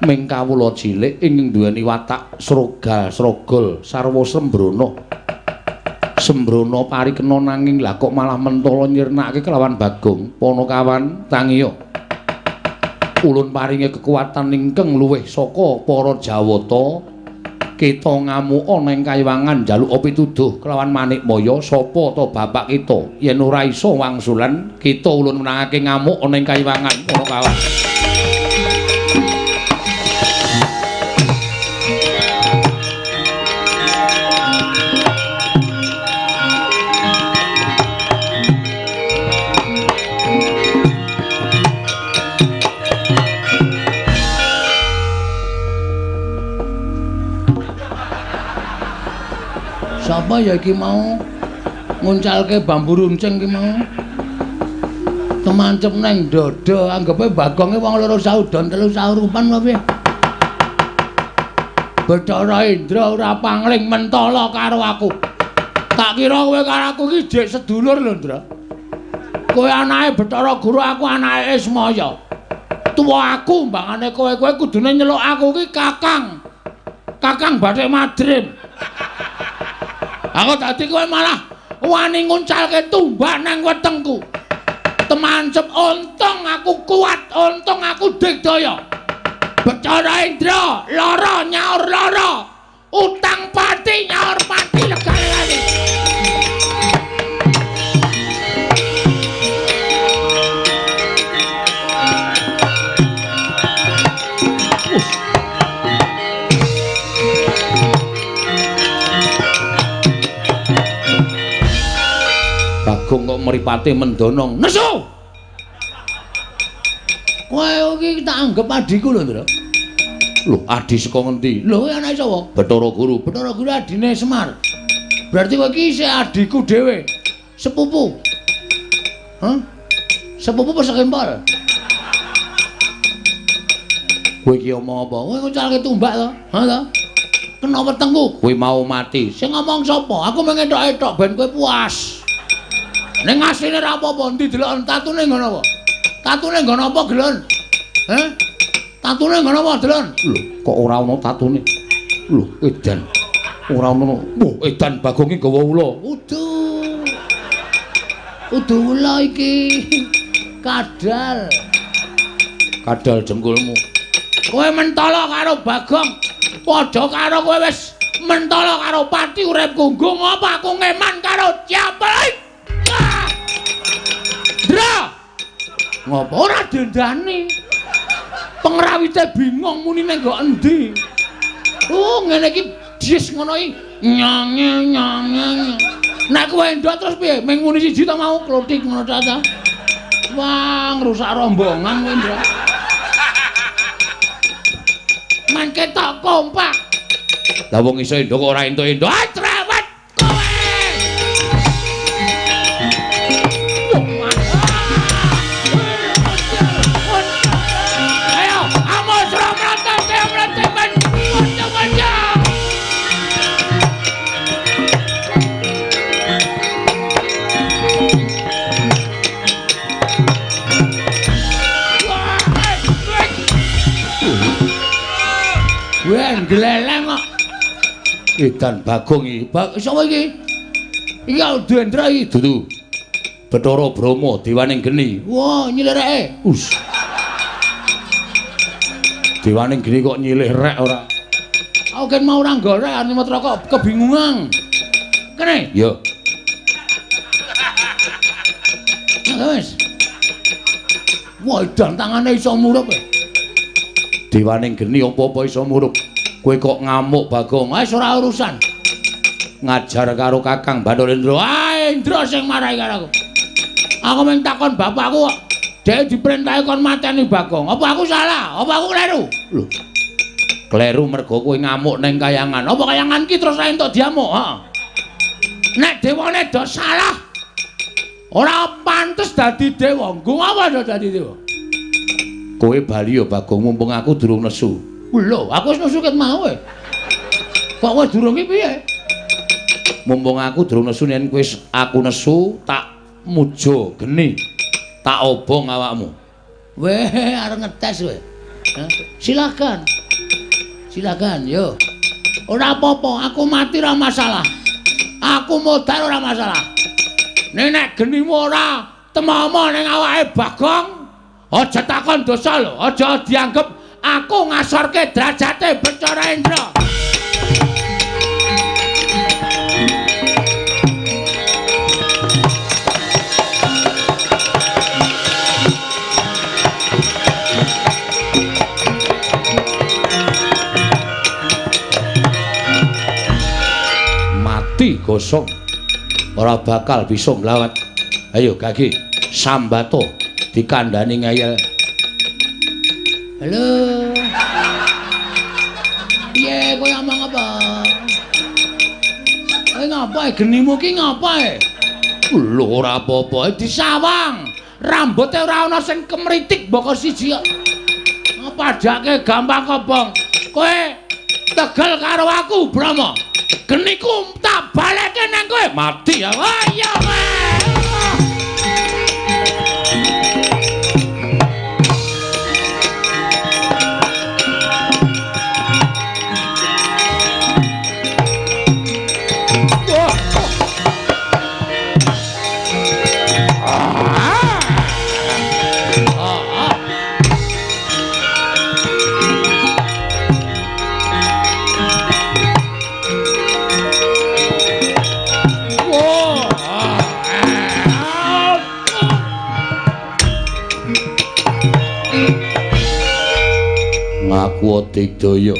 ming kawula cilik ing duweni watak srogal sarwa sembrana. Sembrana parikena nanging lha kok malah mentala nyirnakake kelawan Bagong. Panakawan tangiya. Ulun paringi kekuatan ingkang luwih saka para Jawata. Kita ngamuk ana ing kayiwangan njaluk pituduh kelawan Manik Maya sapa ta bapak kita. Yen ora iso wangsulan, kita ulun menangake ngamuk ana ing kayiwangan para kawan. Sapa ya iki mau nguncalke bambu runcing iki mau temancep neng dada anggepe Bagonge wong loro saudon telu saurupan apa piye Bathara Indra ora pangling mentala karo aku tak kira kowe karo aku iki jek sedulur lho Ndra kowe anake Bathara Guru aku anake Ismaya tuwa aku mbangane kowe kudune nyeluk aku iki Kakang Bathik Madrim. Aku dadi kowe malah wani nguncalke tumbak nang wetengku. Temancep untung aku kuat, untung aku digdaya. Bathara Indra lara nyaur lara. Utang pati nyaur pati legane. Bagong kok mripate mendonong. Nesu. Kowe iki tak anggap adiku lho, Ndra. Lho, adi saka ngendi? Lho, kowe anake sapa? Bathara Guru. Bathara Guru adine Semar. Berarti kowe iki isih adiku dhewe. Sepupu. Hah? Sepupu apa sekempol? Kowe iki omong apa? Kowe ngucalke tumbak to? Ha to? Kena wetengku, kowe mau mati. Sing ngomong sapa? Aku mengetok-etok ben kowe puas. Ning asline ra apa-apa, ndi delok tatune ngono apa? Tatune ngono apa, Gelon? Heh? Tatune ngono apa, Delon? Lho, kok ora ono tatune? Lho, edan. Ora ono. Wah, edan Bagong iki gawa ula. Udu ula iki. Kadal. Kadal jengkulmu. Kowe mentala karo Bagong. Padha karo kowe wis mentala karo pati urip gunggung apa aku ngeman karo Japel. Dra. Ngopo ora dendani? Pengrawite bingung munine nggo endi. Oh, ngene iki dis ngono iki. Nyang. Nek kowe ndok terus piye? Ming muni siji ta mau klothik ngono ta. Wah, ngrusak rombongan kowe, Ndra. Man ketok kompak. Lah wong iso endok ora entuk-entuk. Ah, cerewet kowe. Ayo, amos ora mrate ben kanca-kanca. Wah, gleleng kok. Edan Bagong iki. Sapa iki? Iki Dendra iki dudu. Bathara Brahma Dewaning Geni. Wah, nyilih reke. Dewaning Geni kok nyilih rek ora. Aku kan mau ora golek Animatra kok kebingungan. Kene? Yo. Wes. Wah, edan tangane iso murup. Dewaning Geni apa-apa iso murup. Kowe kok ngamuk Bagong. Wis ora urusan. Ngajar karo Kakang Bandolendra. Ah, Indra sing marahi karo aku. Aku mung takon bapakku kok. Dhek diperintahi kon mateni Bagong. Apa aku salah? Apa aku kleru? Lho. Kleru mergo kowe ngamuk ning kayangan. Apa kayangan ki terus ra entuk diamuk? Heeh. Nek dewane do salah. Ora pantes dadi dewa. Nggo apa do dadi dewa? Kowe bali ya Bagong mumpung aku durung nesu. Lho, aku wis nesu ket mau e. Kok kowe durung iki piye? Mumpung aku durung nesu yen kowe aku nesu tak muja geni. Tak obong awakmu. Weh, arep ngetes kowe. Silakan. Silakan, yo. Ora apa-apa, aku mati ora masalah. Aku modal ora masalah. Nek genimu ora temomo ning awake Bagong, aja takon dosa lho, aja dianggep aku ngasorke derajate Bathara Indra. Mati gosong. Ora bakal bisa nglawat. Ayo Gagi, sambato dikandani ngeyel. Halo. Piye kowe ngomong apa? Kowe ngapae genimu ki ngapae? Lho ora apa-apa disawang. Rambuté ora ana sing kemritik mboko siji kok. Padake gampang kobong. Kowe tegel karo aku, Brahma. Geniku tak baleke nang kowe. Mati ya. Ayo kowe. Ngaku Digdaya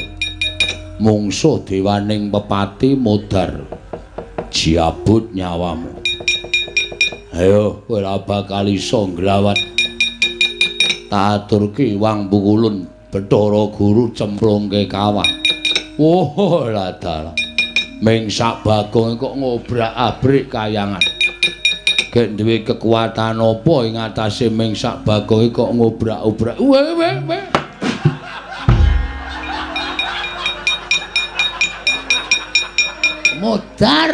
mungsuh dewaning pepati modar jiabut nyawamu. Ayo kowe ora bakal iso nglawat. Tak aturke wang pukulun Bathara Guru cemplungke kawah. Oh lah dalah. Ming sak Bagong kok ngobrak-abrik kayangan. Gek duwe kekuatan apa ing atase ming sak Bagong kok ngobrak-obrak. Weh. modar.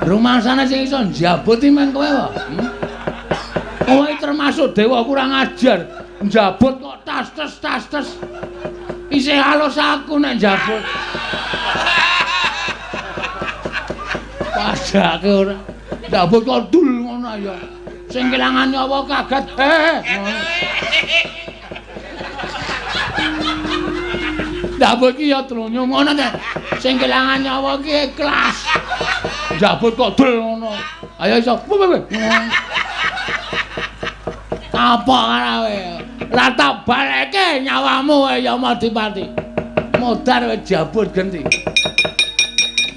Rumangsane sing iso njabuti men kowe wae. Kowe termasuk dewa kurang ajar. Njabut kok tas-tes. Isih halus aku nek njabut. Padake ora. Njabut kok dul ngono ya. Sing kelangan nyawa kaget. Njabut ki ya trunyu ngono ta. Sing kelangan nyawa ki ikhlas. Njabut kok dul ngono. Ayo iso. Apa kowe? Lah tak baleke nyawamu ya Madipati. Modar wis jabut genti.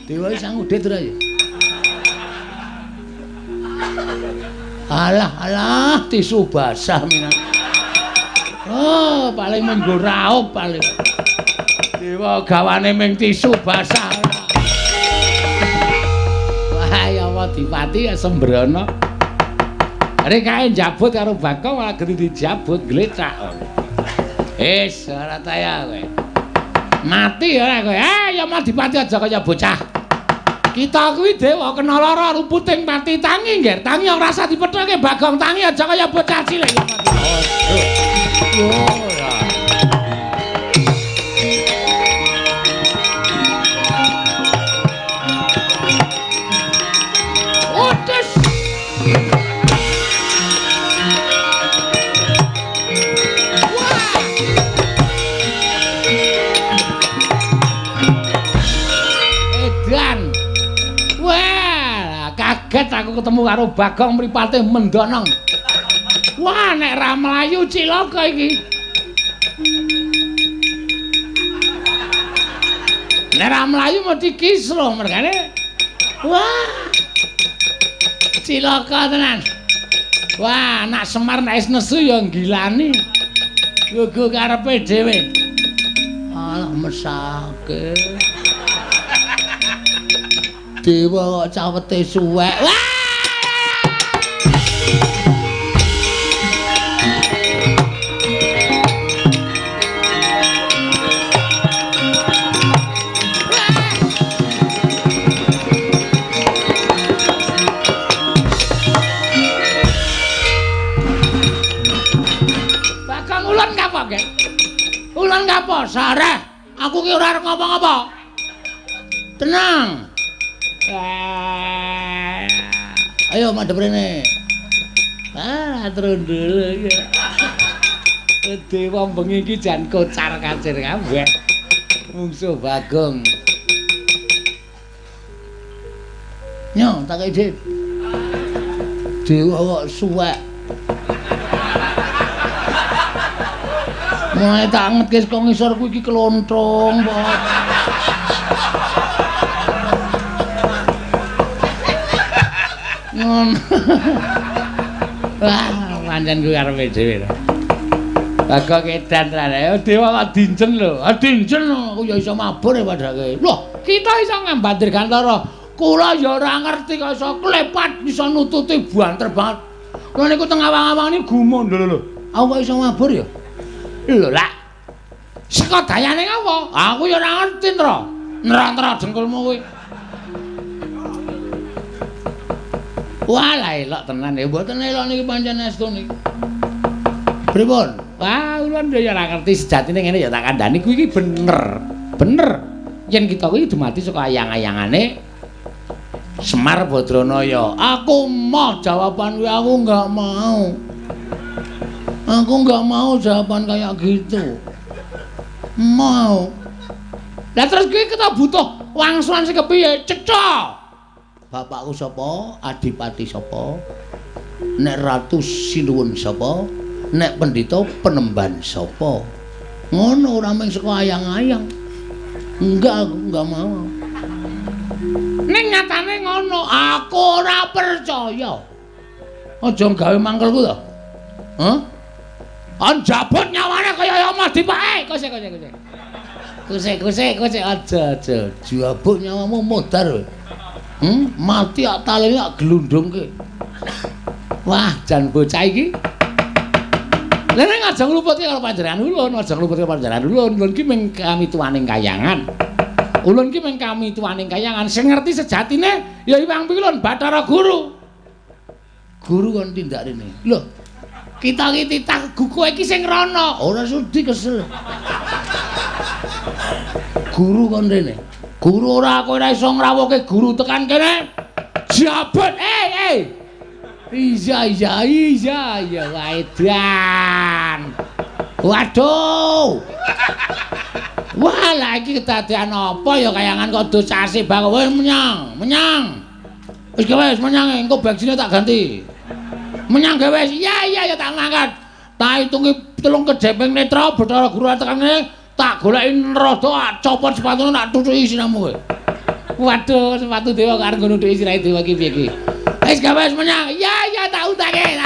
Dewa sang udit ora ya? Alah tisu basah minan. Oh, paling menggo raup paling. Dewa gawane ming tisu basah. Wah, ya Madipati ya sembrono. Arek kae njabut karo Bagong malah genti dijabut glecak. Wis ora taya kowe. Mati ora kowe. Ya Madipati aja kaya bocah. Kita kuwi dewa kena lara ruputing pati tangi ngger. Tangi ora rasa dipethake Bagong tangi aja kaya bocah cilik ya Madipati. Ora. Odes. Kaget aku ketemu karo Bagong mripate mendonong. Wah, nek ra mlayu cilaka iki. Nek ra mlayu mesti kisruh mergane. Wah. Cilaka tenan. Wah, anak Semar nek wis nesu ya ngilani. Gugu karepe dhewe. Alah mesake. Dewa kok cawete suwek. Wah! Bagong ulun ngapa, Gek? Ulun ngapa? Sareh. Aku ki ora arep ngapa-ngapa. Tenang. Ayo madhep rene. Trundul ya. Dewa bengi iki jan kocar kacir kabeh. Mungsuh Bagong. Nyo, tak kei Dit. Dewa kok suwek. Mulai tak ngetkis kok ngisor kuwi iki kelonthong, Pak. Wah, pancen kuwi karepe dhewe. Bagong edan tenan. Dewa kok dincen lho. Dincen aku ya iso mabur ya padake. Loh, kita iso ngambandir Gantara. Kula ya ora ngerti kok iso klepat iso nututi banter banget. Lha niku teng awang-awang niku gumun lho. Aku kok iso mabur ya? Lho lah. Saka dayane apa? Aku ya ora ngerti, Tro. Nera-nera dengkulmu kuwi. Wah, lah elok tenan ya. Mboten elok niki pancen estu niki. Pripun? Wah, ulun ya ora ngerti sejatine ngene ya tak kandhani kuwi iki bener. Bener. Yen kita kuwi dumadi saka ayang-ayangane Semar Badranaya. Aku mau jawaban kuwi aku enggak mau. Aku enggak mau jawaban kayak gitu. Mau. Lah terus kuwi kita butuh wangsulan sing kepiye? Cecok. Bapakku sapa? Adipati sapa? Nek Ratu Sinuwun sapa? Nek Pendhita Penemban sapa? Ngono ora mung saka ayang-ayang. Enggak, aku enggak mau. Ning nyatane ngono, aku ora percaya. Aja gawe mangkelku to. Hah? Anjabut nyawane kaya Madipati. Kose. Kuse aja. Jabut nyawamu modar. Mati ak talene ak glundungke. Wah, jan bocah iki. Lah nek aja ngluputi karo panjenengan ulun, aja ngluputi karo panjenengan ulun. Ulun ki mung kamituwaning kayangan. Ulun ki mung kami tuaning kayangan sing ngerti sejatine ya Iwang Pilun Bathara Guru. Guru kon tindak rene. Lho, kita ki titah kowe iki sing rono, ora sudi kesel. Guru kon rene. Guru ora kowe ora iso ngrawuhke guru tekan kene. Jabat, Iya edan. Waduh. Wah, lagi kedadian apa ya kayangan kok dosase bang. Wis menyang. Wis menyang engko bensinnya tak ganti. Menyang ge wis. Iya tak ngangkat. Tak hitungi 3 kejeping netra Bathara Guru tekan kene tak goleki rada copot sepatune tak tutuki sinamu kowe. Waduh, sepatu dewa karo ngono dhek sirahe dewa ki piye ki. Wis gawe menyang. Iya tak utake.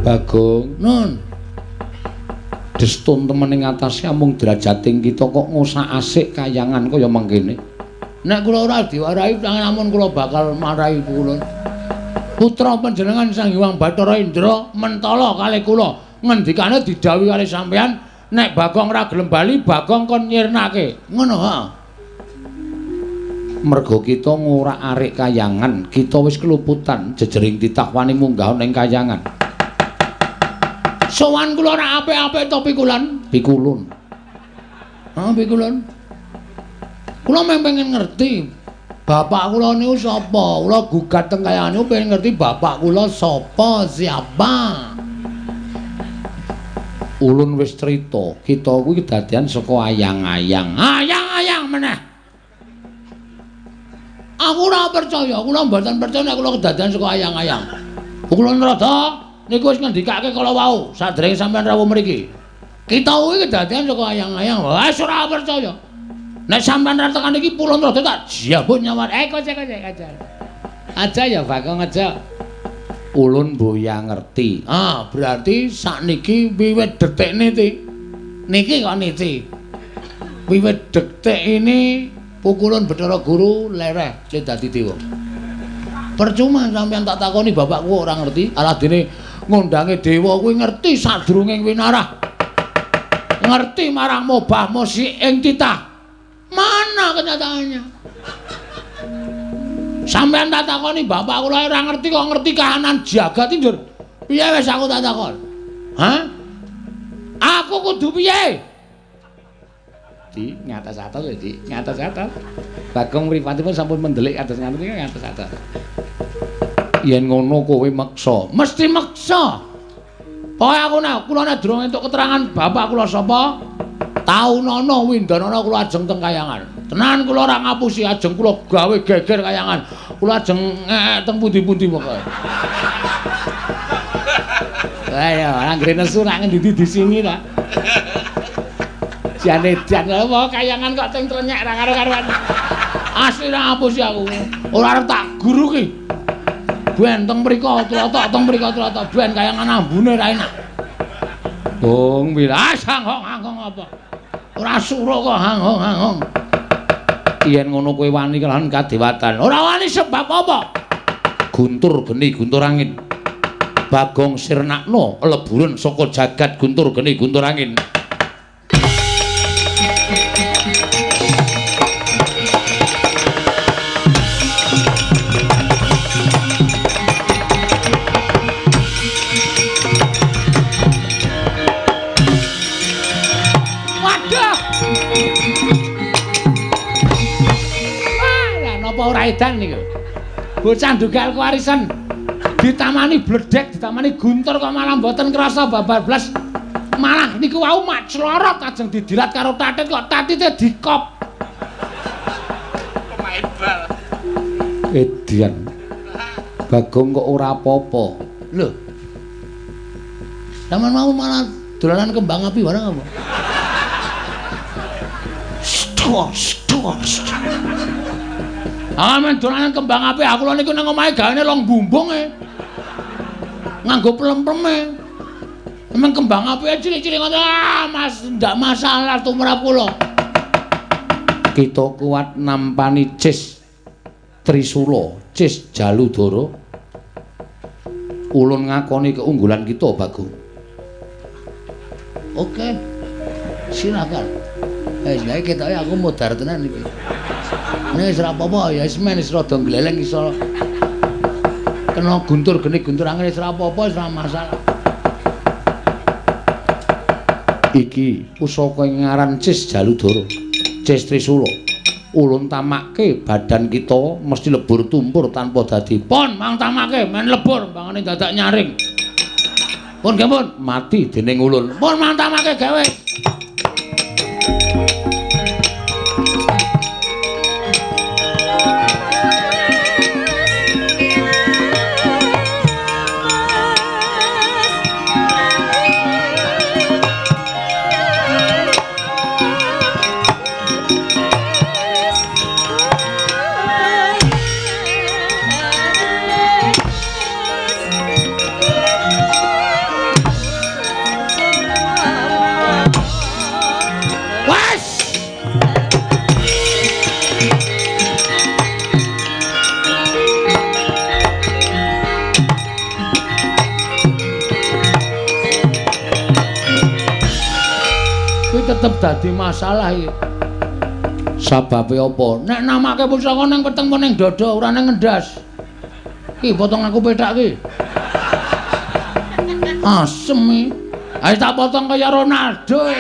Bagong, Nun. Destun temen ing atase amung derajating kita kok ngosak asik kayangan kaya mangkene. Nek kula ora diwarahi namun kula bakal marahi kula. Putra panjenengan Sang Hyang Bathara Indra mentala kalih kula. Ngendikane didhawuhi kalih sampeyan nek Bagong ora gelem bali Bagong kon nyirnake. Ngono, ha. Mergo kita ngorak-arik kayangan, kita wis keluputan jejering titah wani munggah ning kayangan. Sowan kula ora apik-apik to pikulun. Ha, pikulun. Kula mung pengen ngerti bapak kula niku sapa. Kula gugat teng kayangan niku pengen ngerti bapak kula sapa, siapa. Ulun wis crita, kita kuwi kedadian saka ayang-ayang. Ayang-ayang meneh. Aku ora percaya, kula mboten percaya nek kula kedadian saka ayang-ayang. Kula rada niku wis ngendikake kala wau sadurunge sampean rawuh mriki. Kita kuwi kedadian saka ayang-ayang. Wis ora percaya. Nek sampean ra tekan iki pulun rada tak jambut nyawar. Kocek. Aja ya Bagong aja. Ulun boya ngerti. Ah, berarti sakniki wiwit detik niki kok niti. Wiwit detik ini pukulun Bathara Guru lereh sing dadi dewa. Percuma sampeyan tak takoni bapakku ora ngerti. Alah dene ngundange dewa kuwi ngerti sadurunge winarah. Ngerti marang mobah musik ing titah. Mana kenyataannya? Sampeyan tak takoni bapak kula ora ngerti kok ngerti kahanan jagat iki njur. Piye wis aku tak takon? Hah? Aku kudu piye? Di ngatos-atos lho, Dik. Ngatos-atos. Bagong mripatipun sampun mendelik kados ngaten iki ngatos-atos. Yen ngono kowe meksa, mesti meksa. Pokoke aku nek kula nek durung entuk keterangan bapak kula sapa, Taunana Windanana kula ajeng teng kayangan. Tenan kula ora ngapusi ajeng kula gawe geger kayangan. Kula ajeng teng pundi-pundi pokoke. Ayo, anggere nesu rak ngendi di sini ta. Jane jan apa kayangan kok teng trenyek ra karo-karoan. Asli ra ngapusi aku. Ora arep tak guru ki. Ben teng mriko tlotok teng mriko tlotok ben kayangan ambune ra enak. Bong bila sanghong-anghong apa? Ora suruh kok hanghong-hanghong. Yen ngono kowe wani kelawan kadewatan. Ora wani sebab apa? Guntur geni guntur angin. Bagong sirnakno leburan saka jagat guntur geni guntur angin. Ora edan niku. Bocah dugal kewarisan ditamani bledek, ditamani guntur kok malah mboten krasa babar blas. Malah niku wau mak clorot ajeng didilat karo tatit kok tatite dikop. Pemain bal. Edian. Bagong kok ora apa-apa. Lho. Sampeyan mau malah dolanan kembang api barang apa? Stos. Amen dolanan kembang api aku lho niku nang omahe gawane long bumbung nganggo plem-pleme. Emang kembang api cilik-cilik ngono Mas ndak masalah tumrap kula. Kita kuat nampani Cis Trisula, Cis Jaludara. Ulun ngakoni keunggulan kita, Bagong. Oke. Silakan. Wis gawe ketoke aku modar tenan iki. Nek wis ora apa-apa ya wis men wis rada gleleng iso kena guntur geni guntur angin wis ora apa-apa wis ora masalah. Iki pusaka ngaran Cis Jaludara. Cis Trisula. Ulun tamakke badan kita mesti lebur tumpur tanpa dadi. Pon mang tamake men lebur bangane dadak nyaring. Pun nggih pun mati dening ulun. Pun mang tamake gawe. Tetep dadi masalah iki. Sababe apa? Nek namake pusaka ning peteng ning dada ora ning ngendas. Ki potong aku petak ki. Asem iki. Ayo tak potong kaya Ronaldo.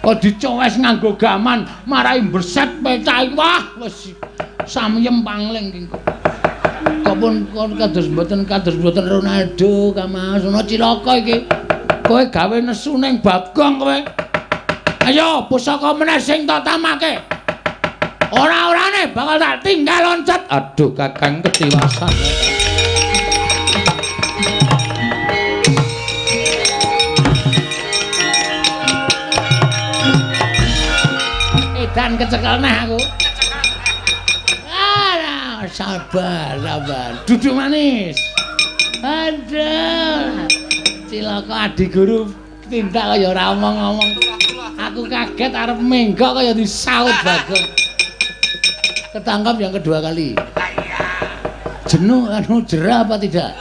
Kok dicowes nganggo gaman, marai berset petak iki. Wah, wis samyem pangling ki. Kok pun kados mboten Ronaldo, Kamas, ana cilaka iki. Kowe gawe nesu ning Bagong kowe. Ayo pusaka meneh sing tak tamake. Ora-orane bakal tak tinggal loncet. Aduh Kakang ketiwasan. Edan kecekel neh aku. Alah, sabar. Duduk manis. Aduh. Cilaka adik guru tindak kaya ora omong-omong. Aku kaget arep menggok kaya disaut Bagong. Ketangkap yang kedua kali. Jenuh jerah apa tidak?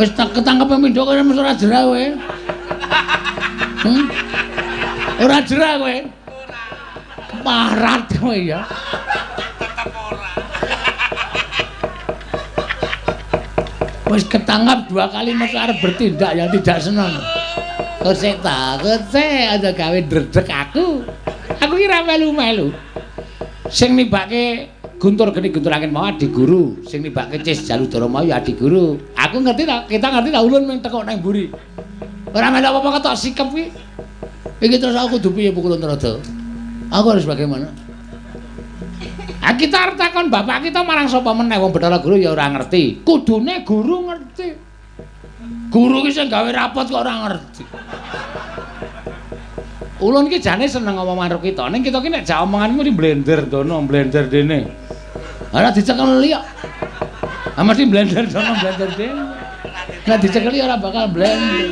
Wis ketangkep pindho kaya mesti ora jerah kowe. Ora jerah kowe. Parat kowe ya. Wis ketangkap dua kali mesti arep bertindak yang tidak senang. Kosek aja gawe dredeg aku. Aku ki ra melu-melu. Sing nibake guntur geni guntur angin mau adik guru, sing nibake Cis Jaludara mau ya adik guru. Aku ngerti ta, kita ngerti ta ulun mung teko nang mburi. Ora melu apa-apa ketok sikep ki. Iki terus aku kudu piye pukul Antarada? Aku harus bagaimana? Kita arep takon bapak kita marang sapa meneh wong Bathara Guru ya ora ngerti. Kudune guru ngerti. Guru ki sing gawe rapot kok ora ngerti. Ulun ki jane seneng ngomong karo kita. Ning kita ki nek jak omonganmu di blender dono, blender dene. Ora dicekeli kok. Ah mesti blender dono, blender dene. Nek dicekeli ora bakal blender.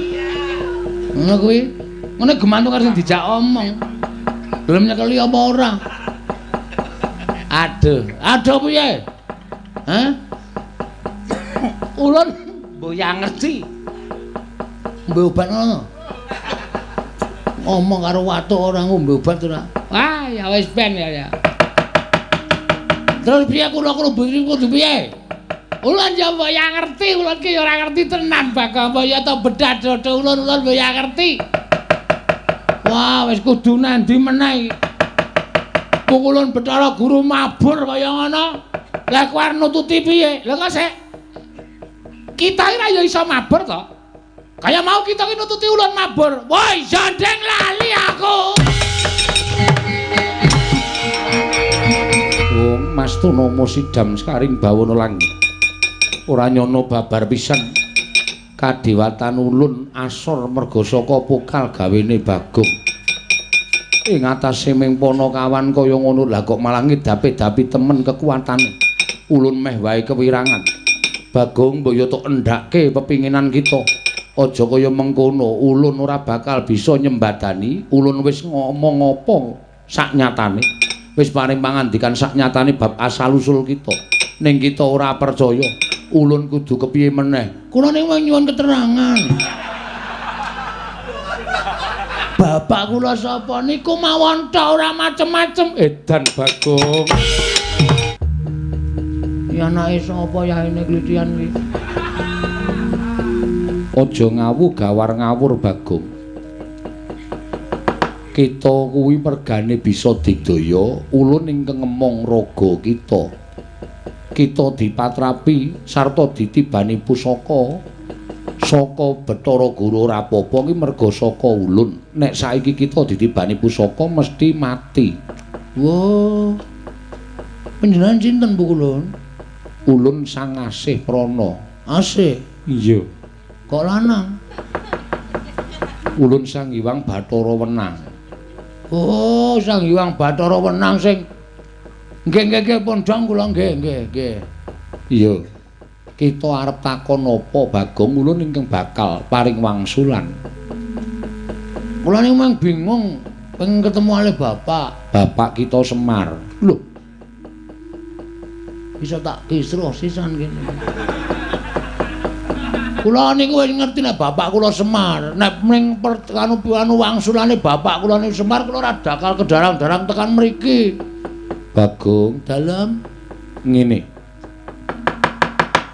Ngono kuwi. Ngene gemantung karo sing dijak omong. Gelem nyekeli apa ora? Aduh piye? Hah? Ulun mboya ngerti. Mbok obat ngono. Ngomong karo watuk ora ngombe obat ora. Wah, ya wis ben ya. Terus piye kula kudu piye? Ulun ya mboya ngerti, ulun ki ora ngerti tenan Bagong ya to bedah dodo ulun mboya ngerti. Wah, wis kudu nandi meneh. Pukulun Bathara Guru mabur kaya ngono. Lah kowe arep nututi piye? Lah kok sik kita iki ra ya iso mabur to. Kaya mau kita ki nututi ulun mabur. Woi, jandeng lali aku. Wong Mas Tunama Sidam Skaring Bawana Langit. Ora nyono babar pisan kadewatan ulun asor merga saka pokal gawene Bagong. Ing atase mengpana kawan kaya ngono lah kok malah ngidapi-dapi temen kekuatane. Ulun meh wae kewirangan. Bagong mbaya tok endhake pepinginan kita. Aja kaya mengkono, ulun ora bakal bisa nyembadani. Ulun wis ngomong apa saknyatane. Wis paring pangandikan saknyatane bab asal usul kita. ning kita ora percaya. Ulun kudu kepiye meneh? Kula ning nyuwun keterangan. Bapak kula sapa niku mawon tok ora macem-macem. Edan Bagong. Ya anake sapa ya ini klitian iki? Aja ngawu gawar ngawur Bagong. Kita kuwi mergane bisa digdaya, ulun ingkang ngemong raga kita. Kita dipatrapi sarta ditibani pusaka saka Bathara Guru ora apa-apa iki merga saka ulun. Nek saiki kita ditibani pusaka mesti mati. Wah. Panjenengan sinten Bu Ulun? Ulun Sang Asih Prana. Asih? Iya. Kok lanang? Ulun Sang Hyang Bathara Wenang. Oh, Sang Hyang Bathara Wenang sing nggih pondhong kula nggih. Iya. Kita arep takon apa Bagong ulun ingkang bakal paring wangsulan. Kula niku mang bingung pengen ketemu ale bapak. Bapak kita Semar. Lho. Bisa tak kisruh sisan kene. Kula niku wis ngerti nek bapak kula Semar. Nek ning anu wangsulane bapak kula niku Semar kula ora dakal kedarang-darang tekan mriki. Bagong dalem ngene.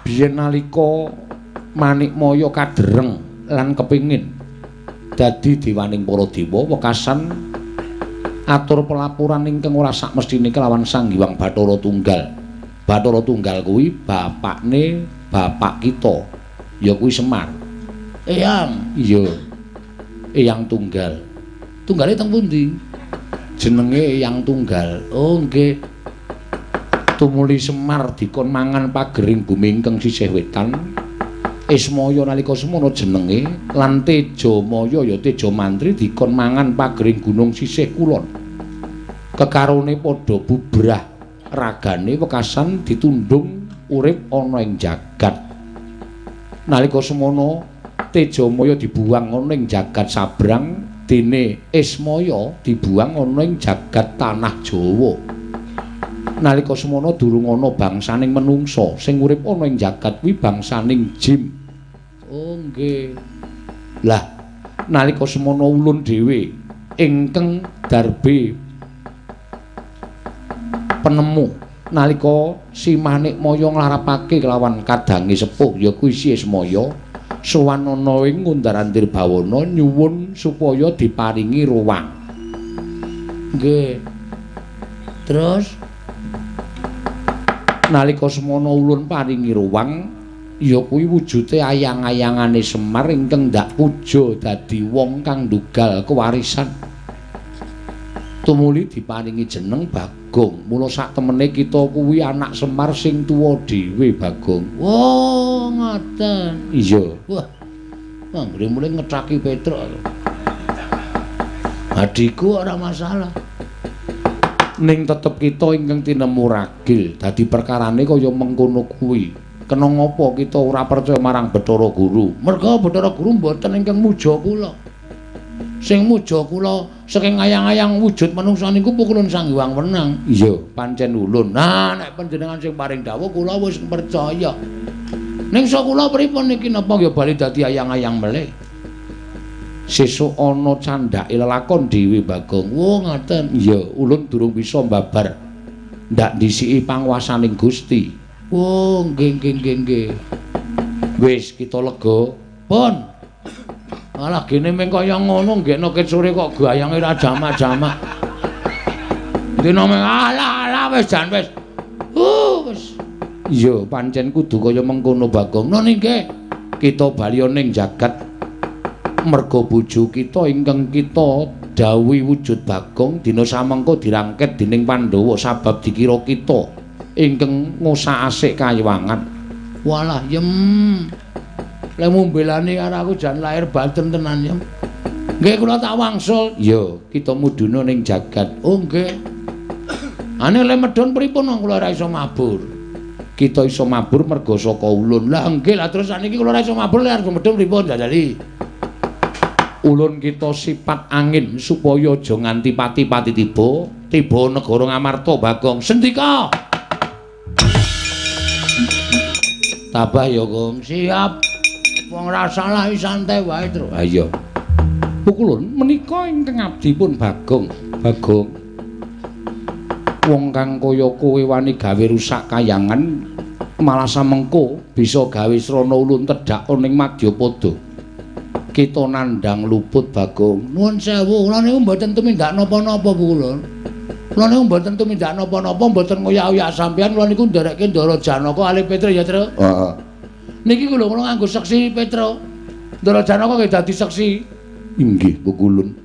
Biyen nalika Manikmaya kadereng lan kepingin dadi dewaning para dewa wekasan atur pelapuran ingkang ora sak mestine kelawan Sang Hyang Bathara Tunggal. Bathara Tunggal kuwi bapakne bapak kita. Ya kuwi Semar. Eyang. Iya. Eyang Tunggal. Tunggale teng pundi? Jenenge Eyang Tunggal. Oh nggih. Tumuli Semar dikon mangan pagering bumi ingkang sisih wetan. Ismaya nalika semono jenenge lan Tejamaya ya Teja Mantri dikon mangan pagering gunung sisih kulon. Kekarone padha bubrah ragane wekasan ditundung urip ana ing jagat. Nalika semono Tejamaya dibuang ana ing jagat sabrang dene Ismaya dibuang ana ing jagat tanah Jawa. Nalika semono durung ana bangsaning menungsa sing urip ana ing jagat kuwi bangsaning jin. Oh nggih. Lah nalika semono ulun dhewe ingkang darbe penemu nalika si Manikmaya nglarapake kelawan kadange sepuh ya kuwi si Ismaya sowan ana ing Ngundarantir Bawana nyuwun supaya diparingi ruwang. Nggih. Terus nalika semono ulun paringi ruwang ya kuwi wujude ayang-ayangane Semar ingkang ndak puja dadi wong kang ndugal kewarisan. Tumuli diparingi jeneng Bagong. Mula sak temene kita kuwi anak Semar sing tuwa dhewe Bagong. Wah, ngoten. Iya. Wah. Anggere mulai ngethaki Petruk. Adikku ora masalah. Ning tetep kita ingkang tinemu ragil dadi perkarane kaya mengkono kuwi. Kena ngapa kita ora percaya marang Bathara Guru? Merga Bathara Guru mboten ingkang muja kula. Sing muja kula saking ayang-ayang wujud manungsa niku pukulun Sang Hyang Wenang. Iya, pancen ulun. Nah, nek panjenengan sing paring dawuh kula wis percaya. Ning sak kula pripun niki napa ya bali dadi ayang-ayang melih? Sesuk ana candhake lelakon dhewe Bagong. Oh ngoten. Iya, ulun durung bisa mbabar. Ndak disiki panguwasaning Gusti. Oh, nggih. Wis kita lega. Pun. Alah gene meng kaya ngono nggekno ket sore kok gayange ra jamak-jamak. Dina meng alah wis jan wis. Wis. Iya, pancen kudu kaya mengkono Bagong. No nggih. Kita bali ning jagat merga bojo kita ingkang kita dawuhi wujud Bagong dina samengko dirangket dening Pandhawa sabab dikira kita ingkang ngosakasik kayiwangan. Walah yem. Lemu mbelani karo aku jan lahir baten tenan yem. Nggih kula tak wangsul. Iya, kita mudhuna ning jagat. Oh nggih. Ane le medhon pripun wong kula ora iso mabur. Kita iso mabur merga saka ulun. Lah nggih lah terus saniki kula ora iso mabur le arep medhon pripun dadali. Ulun kita sifat angin supaya aja nganti pati-pati tiba negara Ngamarta Bagong. Sendika tabah ya, Kong. Siap. Wong ra salah santai wae, Tru. Ha iya. Pukulun menika ingkang abdi pun Bagong. Bagong. Wong kang kaya kowe wani gawe rusak kayangan malah samengko bisa gawe srana ulun tedhak ning Madyapada. Kita nandhang luput Bagong. Nuwun sewu, kula niku mboten tumindak napa-napa Pukulun. Kula niku mboten tumindak napa-napa, mboten ngoyak-oyak sampeyan. Kula niku nderekke Ndara Janaka Ali Petra ya, Tru. Heeh. Niki kula nganggo seksi Petra. Ndara Janaka nggih dadi seksi. Inggih Pukulun.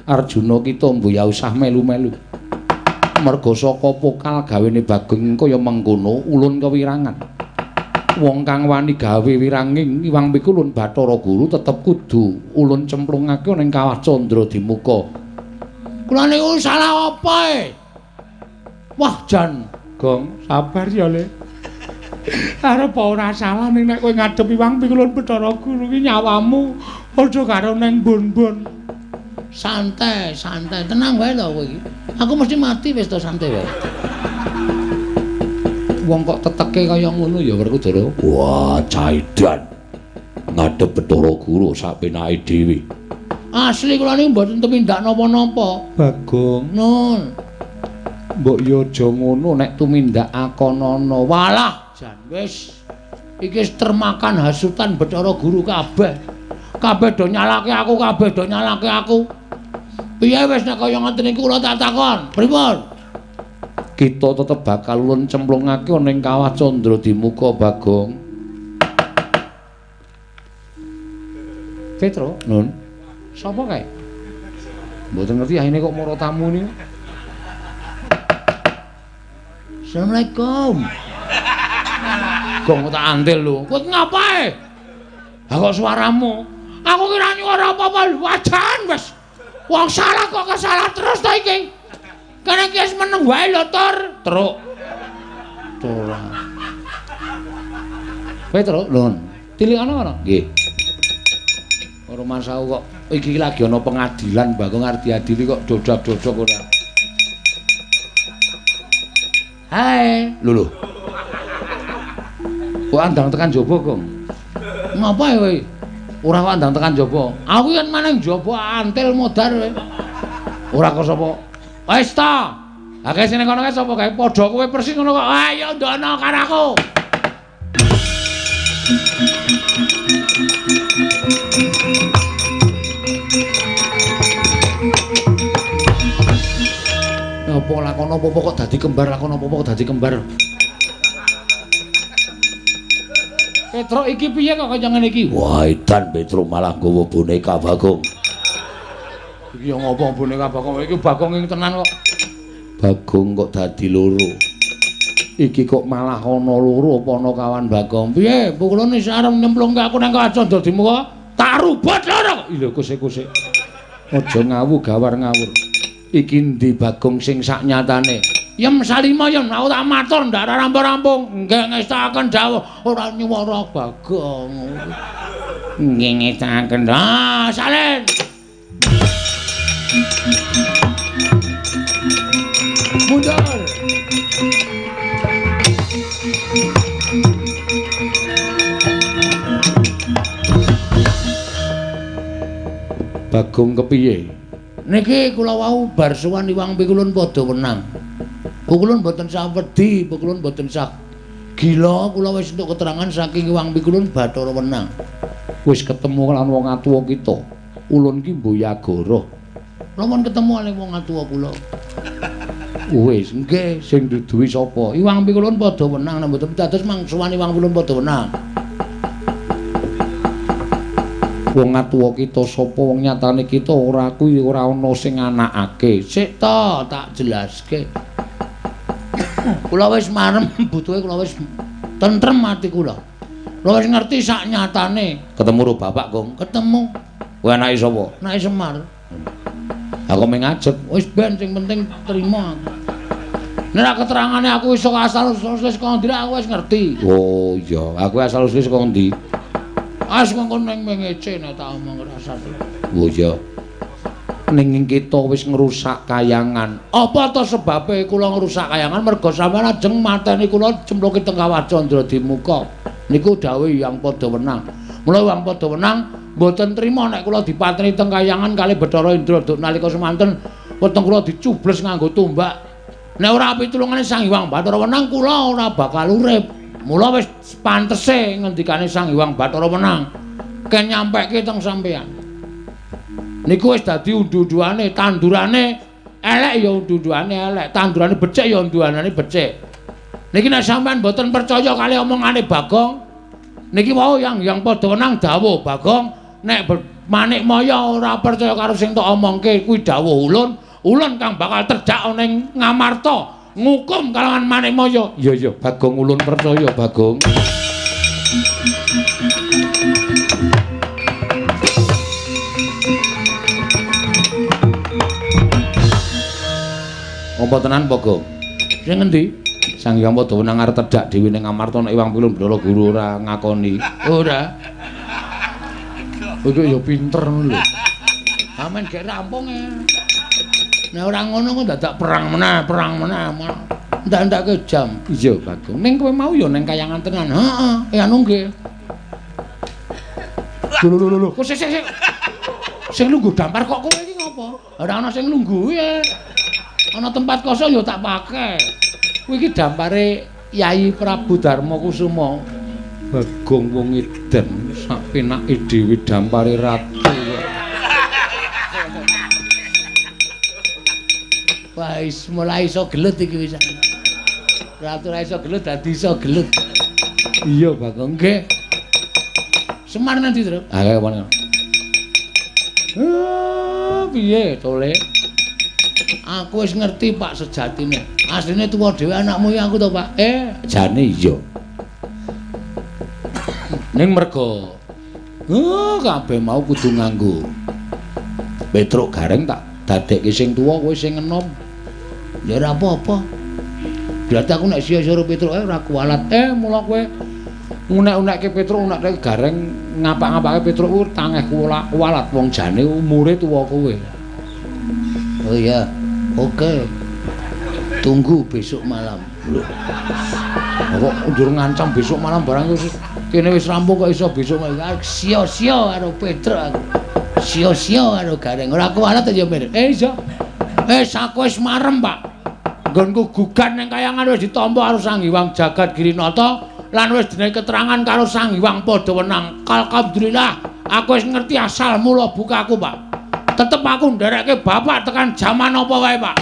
Arjuna kita mbuya usah melu-melu. Merga saka pokal gawene Bagong kaya mengkono ulun kewirangan. Wong kang wani gawe wiranging Iwang Pikulun Bathara Guru tetep kudu ulun cemplungake ning Kawah Candra Dimuka. Kula niku salah apa e? Wah Jan, Gong, sabar ya Le. Arep ora salah ning nek kowe ngadhep Iwang Pikulun Bathara Guru ki nyawamu aja karo neng bon-bon. Santai, santai, tenang wae to kowe iki. Aku mesti mati wis to santai wae. Wong kok teteke kaya ngono ya Werkudara. Wah, caidan. Ngadhep Bathara Guru sapenake dhewe. Asli kula niku mboten tumindak napa-napa. Bagong, Nun. mbok yo aja ngono nek tumindak akonana. Walah, jan wis iki wis termakan hasutan Bathara Guru kabeh. Kabeh do nyalake aku, kabeh do nyalake aku. Piye wis nek kaya ngoten iki kula tak takon. Pripun? Kita tetep bakal ulun cemplungake ning Kawah Candra Dimuka Bagong. Petro, Nun, sapa kae? mboten ngerti ahine kok mara tamu niku. Assalamualaikum. Gong tak antil lho. Kowe ngapae? Ha kok suaramu? Aku kira nyuara apa-apa lho. Wajan wis. Wong salah kok kesalah terus ta iki. Karena iki wis meneng wae lho, Tur. Truk. Ora. Petro, Lun. Tilikane ana? Nggih. Ora masau kok iki lagi ana pengadilan Bagong arep diadili kok dodok-dodok ora. Hai. Lho. Kok andang tekan jaba, Gong? Ngapae kowe? Ora kok andang tekan jaba. Aku yen maneng jaba antil modar kowe. Ora kok sapa? Wis ta. Ha kae sing kono kae sapa kae? Padha kowe persis ngono kok. Ayo ndono karo aku. Apa lakon apa kok dadi kembar, lakon apa kok dadi kembar. Petro iki piye kok kaya ngene iki? Wah, edan Petro malah nggawa boneka Bagong. Iki yo ngopo boneka Bagong iki Bagong ing tenan kok. Bagong kok dadi loro. Iki kok malah ana loro apa ana kawan Bagong. Piye? Pukulane sareng nyemplungke aku nang Kacandra Dimuka. Tak rubut lho. Lho kusik-kusik. Aja ngawu gawar ngawur. Iki ndi Bagong sing saknyatane? Yem salima yen aku tak matur ndak rampung-rampung. Nggih ngestaken dawuh ora nyuwara Bagong. Nggih ngestaken. Ah, salin. Mundur. Bagong kepiye? Niki kula wau bar sowan Iwang Pikulun padha wenang. Pukulun mboten sak wedi, pukulun mboten sak gila, kula wis entuk keterangan saking Iwang Pikulun Bathara Wenang. Wis ketemu lan wong atuwa kita. Ulun ki Mboyagara. Lamun ketemu kali wong atuwa kula. Wis nggih sing duduhi sapa? Iwang Pikulun padha wenang nang mboten dados mangsuwan Iwang Pikulun padha wenang. Wong atuwa kita sapa wong nyatane kita ora kuwi ora ana sing anakake. Sik ta tak jelaske. Kula wis marem butuhe kula wis tentrem ati kula. Kula wis ngerti sak nyatane. Ketemu karo bapak, Gong. Ketemu. Kowe anake sapa? Anake Semar. Aku mengajek. Wis ben sing penting terima. Nek keterangane aku iso asal-usul saka ndi aku wis ngerti. Oh iya, aku asal-usul saka ndi? As mengkon ning mengece nek tak omong rasa. Oh iya. Ning kita wis ngrusak kayangan. Apa to sebabe kula ngrusak kayangan merga sampeyan ajeng mateni kula cemplungke teng Kawah Candra Dimuka. Niku dawuh Hyang Padawenang. Mula Hyang Padawenang mboten trima nek kula dipateni teng kayangan kalih Bathara Indra duk nalika semanten weteng kula dicubles nganggo tombak. Nek ora pitulungane Sang Hyang Bathara Wenang kula ora bakal urip. Mula wis pantese ngendikane Sang Hyang Bathara Wenang ken nyampeke teng sampeyan. Niku wis dadi undu-unduane, tandurane elek ya undu-unduane elek, tandurane becik ya undu-unduane becik. Niki nek sampean mboten percaya kali omongane Bagong, niki wau yang Padawenang dawuh Bagong, nek Manik Maya ora percaya karo sing tok omongke kuwi dawuh ulun, ulun kang bakal terjak ning Ngamarta ngukum kalangan Manik Maya. Iya Bagong ulun percaya Bagong. Apa tenan Bagong? Sing endi? Sang Hyang Padawenang arep tedhak dhewe ning Ngamarta nek Iwang Pilun Ndara Guru ora ngakoni. Ora. Iku ya pinter ngono lho. Amen gek rampung e. Nek ora ngono kok dadak perang meneh. Ndak-ndake jam. Iya Bagong. Ning kowe mau ya ning kayangan tenan. Heeh, anu nggih. Lho. Kok sik. Sing lungguh dampar kok kowe iki ngopo? Ora ana sing lungguh ya. Ana tempat kosong ya tak pake. Kuwi iki dampare Yai Prabu Darma Kusuma. Bagong wong edan sak penake dhewe dampare ratu. Wis mulai iso gelut iki wis. Ratu ra iso gelut dadi iso gelut. Iya Bagong nggih. Semar nanti terus. Ah kene. Piye tole? Aku wis ngerti Pak sejatine. Asline tuwa dhewe anakmu ya aku to Pak. Jane iya. Ning mergo kabeh mau kudu nganggo Petruk Gareng tak dadekke sing tuwa kowe sing enom. Ya ora apa-apa. Berarti aku nek sia-sia Petruk ora kualat. Mula kowe ngunek-unekke Petruk, unekke Gareng, ngapak-ngapake Petruk ku tangeh kualat wong jane umure tuwa kowe. Oh iya. Oke. Tunggu besok malam. Kok njur ngancam besok malam barang wis kene wis rampung kok iso besok malam. Sia-sia karo Petruk aku. Sia-sia karo Gareng. Ora kualat ya, Mir. Iso. Aku wis marem, Pak. Nggonku gugat ning kayangan wis ditampa karo Sang Hyang Jagat Girinata lan wis dinehi keterangan karo Sang Hyang Padawenang. Alhamdulillah, aku wis ngerti asal mula bukaku, Pak. Tetep aku nderekke bapak tekan jaman apa wae, Pak.